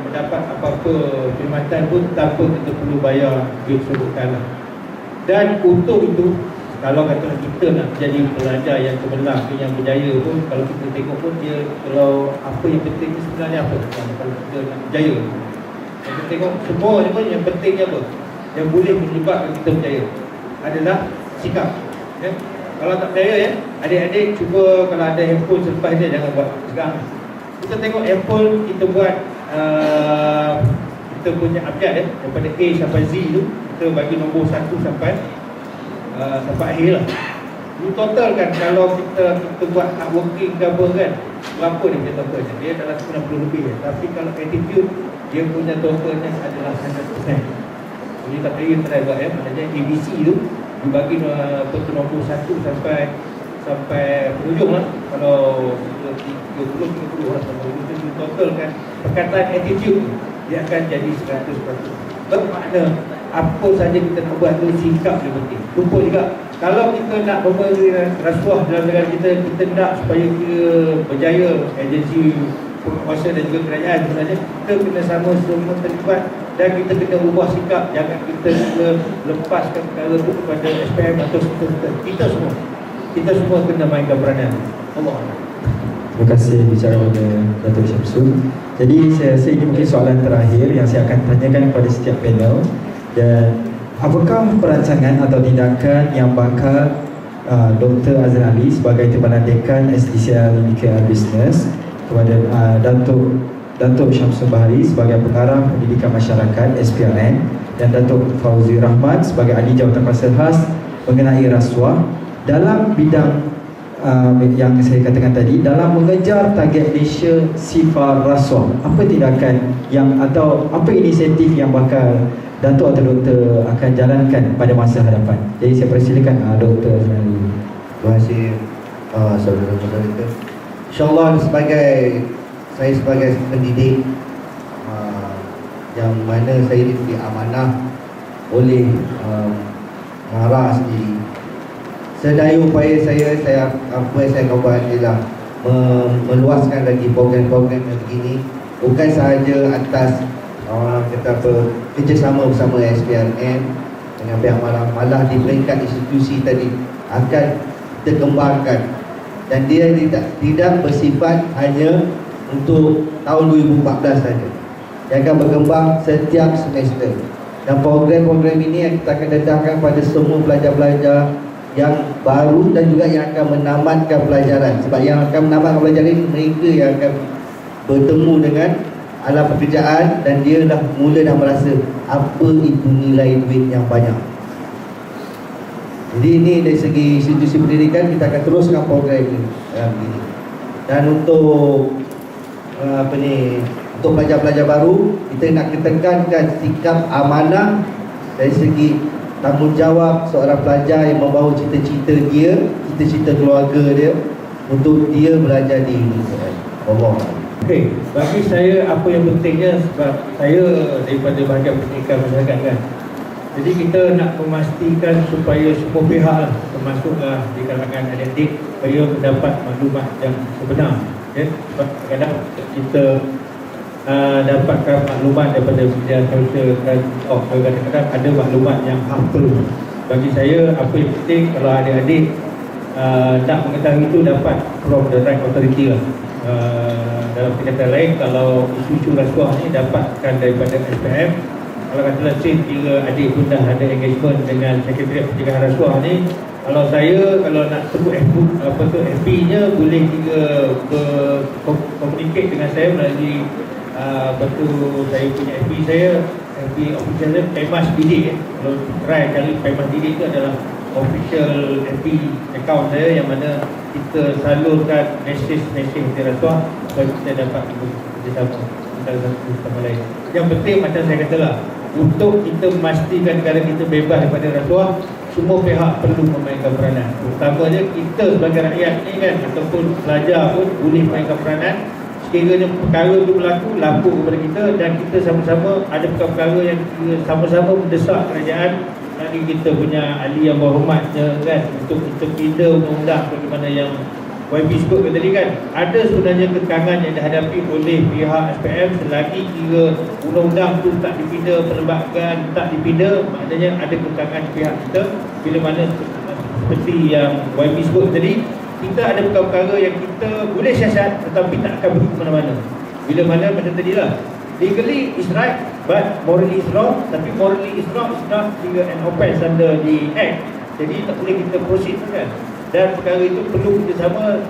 mendapat apa-apa perkhidmatan pun tanpa kita perlu bayar duit sebutan. Dan untuk itu, kalau katalah kita nak jadi pelajar yang cemerlang, yang berjaya pun, kalau kita tengok pun dia, kalau apa yang penting sebenarnya apa? Kalau kita nak berjaya, kita tengok semua ni pun yang pentingnya apa? Yang boleh menyebabkan kita berjaya adalah sikap. Ya? Kalau tak percaya ya, adik-adik cuba kalau ada handphone selepas ni, jangan buat sekarang. Kita tengok handphone kita buat kita punya abjad ya, daripada A sampai Z tu, kita bagi nombor 1 sampai akhir lah. Ini total kan, kalau kita buat hardworking ke apa kan, berapa dia punya totalnya? Dia dalam 90 lebih ya. Tapi kalau attitude, dia punya totalnya adalah 100%. Jadi tak perlu try buat ya, maknanya ABC tu dibagi nombor 1 sampai penujung lah. Kalau 30 lah sampai itu total kan, perkataan attitude dia akan jadi 100%. Bermakna apa saja kita nak buat tu, sikap dia penting. Lupa juga, kalau kita nak memberi rasuah dalam negara kita, kita nak supaya kita berjaya, agensi penguasa dan juga kerajaan, sebenarnya kita kena sama semua terlibat dan kita kena ubah sikap. Jangan kita lepaskan perkara itu kepada SPM atau kita semua kena mainkan peranan. Allah. Terima kasih bicara kepada Datuk Syamsul. Jadi saya rasa ini mungkin soalan terakhir yang saya akan tanyakan kepada setiap panel. Dan apakah perancangan atau tindakan yang bakal Dr. Azlan Ali sebagai Timbalan Dekan SDCL UKM Business kepada Datuk Syamsul Bahari sebagai Pengarah Pendidikan Masyarakat SPRN dan Datuk Fauzi Rahman sebagai Ahli Jawatankuasa Khas mengenai rasuah dalam bidang yang saya katakan tadi, dalam mengejar target Malaysia sifar rasuah. Apa tindakan yang atau apa inisiatif yang bakal Datuk atau Doktor akan jalankan pada masa hadapan? Jadi saya persilakan Dr. Azlan Ali. Terima kasih saudara-saudara. InsyaAllah saya sebagai pendidik yang mana saya diberi amanah oleh Mara sendiri, sedaya upaya saya apa yang saya akan buat ialah meluaskan lagi program-program yang begini, bukan sahaja atas kerjasama bersama SPRN dengan pihak malah di peringkat institusi tadi akan kita kembangkan, dan dia tidak bersifat hanya untuk tahun 2014 saja. Dia akan berkembang setiap semester, dan program-program ini kita akan dedahkan pada semua pelajar-pelajar yang baru dan juga yang akan menamatkan pelajaran. Sebab yang akan menamatkan pelajaran ini mereka yang akan bertemu dengan alam pekerjaan dan dia dah mula dah merasa apa itu nilai duit yang banyak. Jadi ini dari segi institusi pendidikan kita akan teruskan program ini begini. Dan untuk untuk pelajar-pelajar baru kita nak ketekankan sikap amanah dari segi tanggungjawab seorang pelajar yang membawa cita-cita dia, cita-cita keluarga dia untuk dia belajar di Allah. Okey, bagi saya apa yang pentingnya, sebab saya daripada bahagian pendidikan masyarakat kan. Jadi kita nak memastikan supaya semua pihak termasuklah di kalangan adik-adik supaya mendapat maklumat yang sebenar. Ya, sebab kadang kita dapatkan maklumat daripada media sosial dan kadang-kadang ada maklumat yang hampa. Bagi saya apa yang penting kalau adik-adik nak mengetahui itu dapat from the right authority lah. Dalam kata lain, kalau isu-isu rasuah ni dapatkan daripada SPM. Kalau katalah kira adik pun dah ada engagement dengan Sekretariat Pencegahan Rasuah ni, kalau nak sebut FB-nya boleh kira communicate dengan saya melalui saya punya FB saya, FB official saya Pemas Didik. Kalau try cari Pemas Didik itu adalah official FB account saya yang mana kita salurkan mesej rasuah supaya kita dapat bekerjasama antara satu sama lain. Yang penting macam saya katalah, untuk kita memastikan negara kita bebas daripada rasuah, semua pihak perlu memainkan peranan. Terutamanya kita sebagai rakyat ni kan, ataupun pelajar pun boleh memainkan peranan. Sekiranya perkara itu berlaku, lapor kepada kita dan kita sama-sama ada perkara yang sama-sama mendesak kerajaan dari kita punya ahli yang berhormatnya kan, untuk kita pindah undang-undang bagaimana yang YB sebutkan tadi kan. Ada sebenarnya kekangan yang dihadapi oleh pihak SPM selagi kira undang-undang tu tak dipindah, perlembagaan tak dipindah, maknanya ada kekangan pihak kita. Bila mana seperti yang YB sebut tadi, kita ada perkara-perkara yang kita boleh siasat tetapi tak akan pergi ke mana-mana. Bila mana macam tadilah, legally is right but morally is wrong. Tapi morally is wrong is not an offence under the act. Jadi tak boleh kita proceed kan. Dan perkara itu perlu kerjasama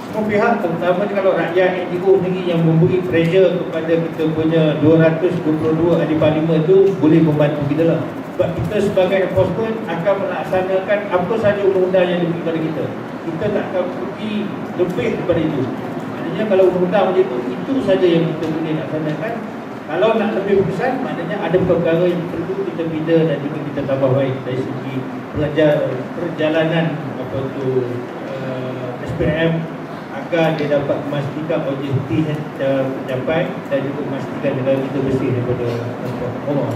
semua pihak, terutama kalau rakyat NGO sendiri yang memberi pressure kepada kita punya 222 ahli parlimen itu boleh membantu kita lah. Sebab kita sebagai enforcement akan melaksanakan apa sahaja undang-undang yang diberi kepada kita. Kita tak akan pergi lebih daripada itu. Maknanya kalau undang-undang macam itu saja yang kita boleh laksanakan. Kalau nak lebih besar, maknanya ada perkara yang perlu kita pindah dan juga kita tambah baik dari segi perjalanan SPM agar dia dapat memastikan objektif tercapai dan juga memastikan negara kita bersih daripada Allah.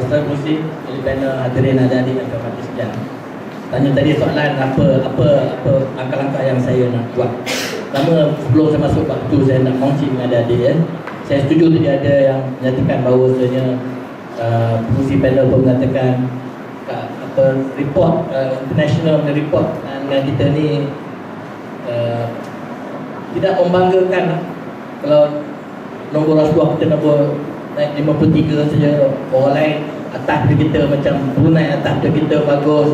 Ustaz Musi, oleh panel hadirin adik-adik yang kami sekalian. Tanya tadi soalan apa langkah-langkah yang saya nak buat. Pertama, sebelum saya masuk waktu saya nak kongsi dengan adik-adik ya. Saya setuju tadi ada yang menyatakan bahawa sebenarnya fungsi panel pun mengatakan report international report dengan kita ni tidak membanggakan. Kalau nombor rasuah kita nombor naik 53 saja, orang lain atas dari kita, macam Brunei atas dari kita bagus,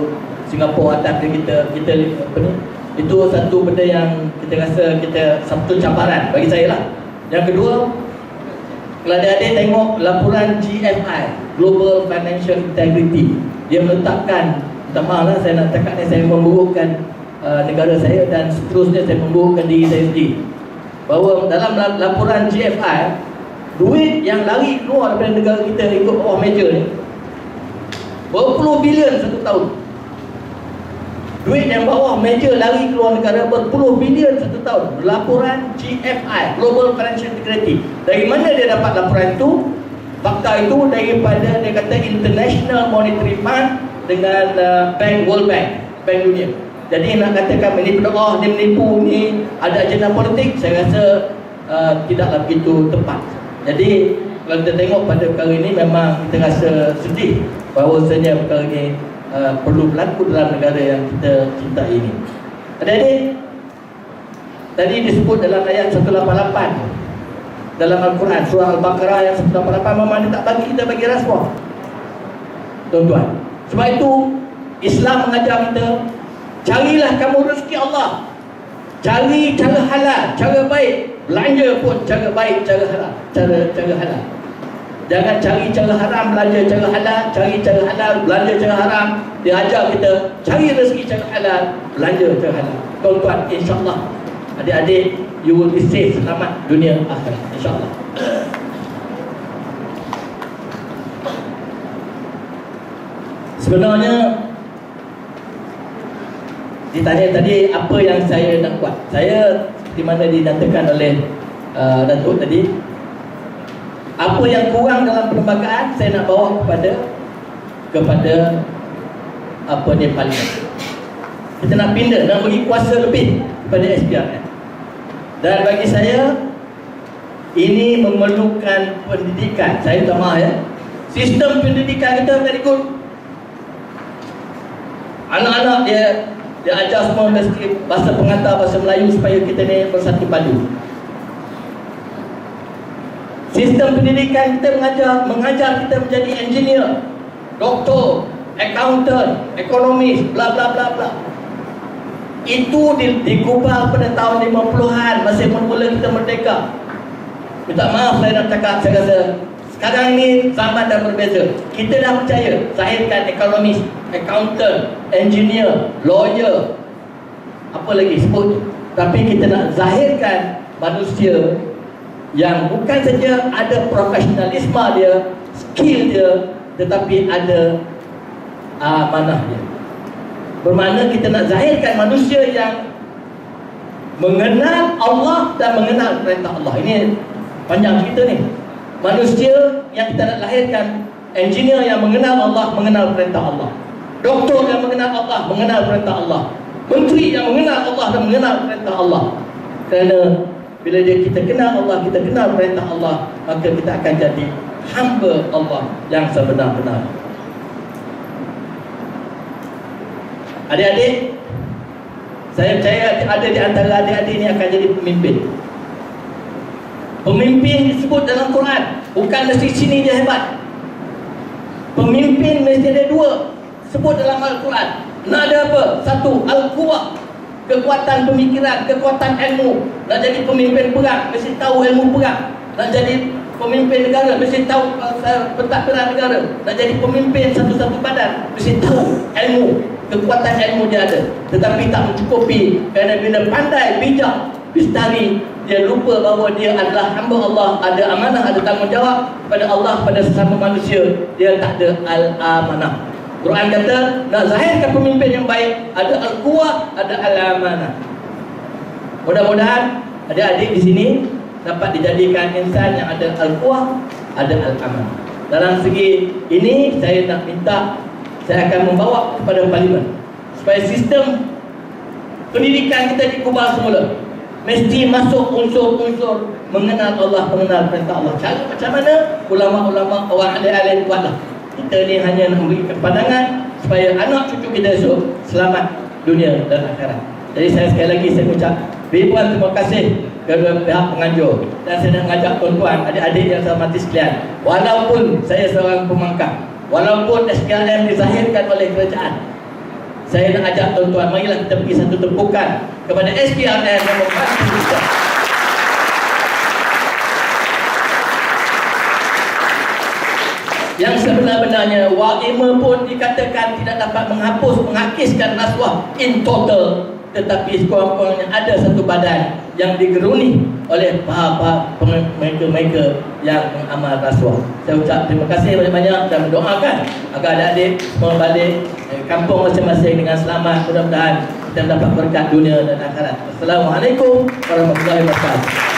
Singapura atas dari kita apa ni, itu satu benda yang kita rasa kita satu cabaran bagi saya lah. Yang kedua, kalau adik-adik tengok laporan GFI, Global Financial Integrity, dia meletakkan, minta maaf lah saya nak cakap ni, saya memburukkan negara saya dan seterusnya saya memburukkan diri saya sendiri. Bahawa dalam laporan GFI, duit yang lari keluar daripada negara kita ikut bawah meja ni berpuluh bilion satu tahun. Duit yang bawah meja lari keluar negara berpuluh bilion satu tahun. Laporan GFI, Global Financial Integrity. Dari mana dia dapat laporan itu? Fakta itu daripada dia kata International Monetary Fund dengan World Bank Dunia. Jadi nak katakan ini berdoa, dia menipu, ni ada agenda politik, saya rasa tidaklah begitu tepat. Jadi kalau kita tengok pada perkara ini, memang kita rasa sedih bahawasanya perkara ini perlu berlaku dalam negara yang kita cintai ini. Adik-adik, tadi disebut dalam ayat 188 dalam Al-Quran, surah Al-Baqarah ayat 188, memang dia tak bagi kita bagi rasuah, tuan-tuan. Sebab itu Islam mengajar kita Carilah kamu rezeki Allah. Cari cara halal, cara baik. Belanja pun cara baik, cara halal, cara halal. Jangan cari cara haram, belanja cara halal. Cari cara halal, belanja cara haram. Dia ajar kita cari rezeki cara halal, belanja cara halal. Tuan-tuan, insyaAllah adik-adik, you will be safe, selamat dunia akhirat, insyaAllah. Sebenarnya ditanya tadi apa yang saya nak buat. Saya di mana dinyatakan oleh Datuk tadi, apa yang kurang dalam perlembagaan saya nak bawa kepada apa ni, parlimen. Kita nak pindah, nak bagi kuasa lebih kepada SPRM. Dan bagi saya ini memerlukan pendidikan. Saya minta maaf ya. Sistem pendidikan kita very good. Anak-anak dia ajar semua bahasa pengantar, bahasa Melayu supaya kita ni bersatu padu. Sistem pendidikan kita mengajar kita menjadi engineer, doktor, accountant, ekonomis, bla bla bla bla. Itu digubal pada tahun 50-an, masa mula kita merdeka. Minta maaf saya nak cakap, saya rasa sekarang ni zaman dah berbeza. Kita dah percaya, zahirkan ekonomis, accountant, engineer, lawyer, apa lagi sebut. Tapi kita nak zahirkan manusia yang bukan saja ada profesionalisme dia, skill dia, tetapi ada amanah dia. Bermakna kita nak zahirkan manusia yang mengenal Allah dan mengenal perintah Allah. Ini panjang cerita ni. Manusia yang kita nak lahirkan, engineer yang mengenal Allah, mengenal perintah Allah. Doktor yang mengenal Allah, mengenal perintah Allah. Menteri yang mengenal Allah dan mengenal perintah Allah. Kerana bila kita kenal Allah, kita kenal perintah Allah, maka kita akan jadi hamba Allah yang sebenar-benar. Adik-adik, saya percaya ada di antara adik-adik ini akan jadi pemimpin. Pemimpin disebut dalam Quran, bukan mesti sini dia hebat. Pemimpin mesti ada dua, sebut dalam Al-Quran. Nak ada apa? Satu, Al-Quwah, kekuatan pemikiran, kekuatan ilmu. Nak jadi pemimpin perang, mesti tahu ilmu perang. Nak jadi pemimpin negara, mesti tahu pentadbiran negara. Nak jadi pemimpin satu-satu badan, mesti tahu ilmu, kekuatan ilmu dia ada. Tetapi tak mencukupi, kerana bila pandai, bijak, bistari, dia lupa bahawa dia adalah hamba Allah, ada amanah, ada tanggungjawab pada Allah, pada sesama manusia. Dia tak ada al-amanah. Quran kata nak zahirkan pemimpin yang baik, ada al-quwah, ada al-amanah. Mudah-mudahan adik-adik di sini dapat dijadikan insan yang ada al-quwah, ada al-amanah. Dalam segi ini saya nak minta, saya akan membawa kepada parlimen supaya sistem pendidikan kita dikubah semula. Mesti masuk unsur-unsur mengenal Allah, mengenal perintah Allah. Cara macam mana? Ulama-ulama, orang alim-alim buatlah. Kita ni hanya nak memberikan pandangan supaya anak cucu kita esok selamat dunia dan akhirat. Jadi saya sekali lagi saya ucap ribuan terima kasih kedua pihak penganjur. Dan saya nak mengajak tuan-tuan, adik-adik yang saya hormati sekalian, walaupun saya seorang pemangkang, walaupun SPRM dizahirkan oleh kerajaan, saya nak ajak tuan-tuan, marilah kita beri satu tempukan kepada SPRM yang membantu kita. Yang sebenar-benarnya Wa'ima pun dikatakan tidak dapat menghapuskan rasuah in total, tetapi sekurang-kurangnya ada satu badan yang digeruni oleh mereka yang mengamal rasuah. Saya ucap terima kasih banyak-banyak dan mendoakan agar adik-adik semua balik kampung masing-masing dengan selamat. Mudah-mudahan kita mendapat berkat dunia dan akhirat. Assalamualaikum warahmatullahi wabarakatuh.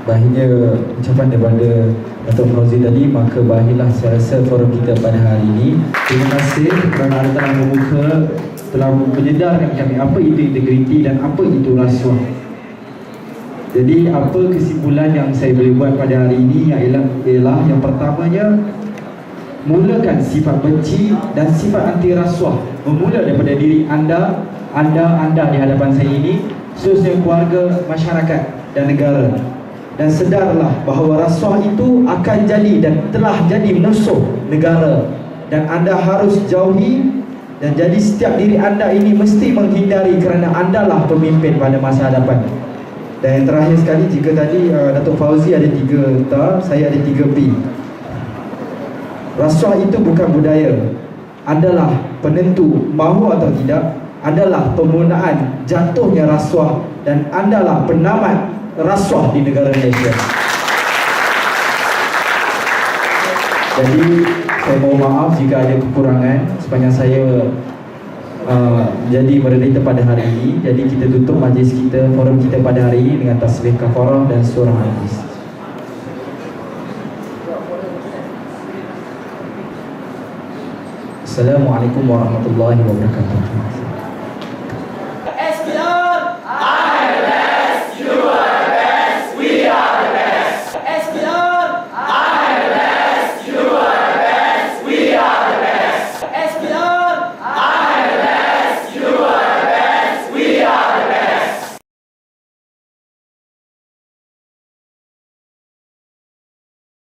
Bahagia ucapan daripada Datuk Fauzi tadi, maka bahagilah saya rasa forum kita pada hari ini. Terima kasih kerana anda telah membuka, telah menyedarkan kami apa itu integriti dan apa itu rasuah. Jadi apa kesimpulan yang saya boleh buat pada hari ini ialah yang pertamanya, mulakan sifat benci dan sifat anti rasuah bermula daripada diri anda di hadapan saya ini, khususnya keluarga, masyarakat dan negara. dan sedarlah bahawa rasuah itu akan jadi dan telah jadi musuh negara, dan anda harus jauhi. Dan jadi setiap diri anda ini mesti menghindari kerana anda lah pemimpin pada masa hadapan. Dan yang terakhir sekali, jika tadi Datuk Fauzi ada 3 ta, saya ada 3 P. Rasuah itu bukan budaya, adalah penentu mahu atau tidak, adalah penggunaan jatuhnya rasuah, dan adalah penamat rasuah di negara Malaysia. Jadi saya mohon maaf jika ada kekurangan sepanjang saya jadi moderator pada hari ini. Jadi kita tutup majlis kita, forum kita pada hari ini dengan tasbih kafarah dan surah Al-Hadis. Assalamualaikum warahmatullahi wabarakatuh.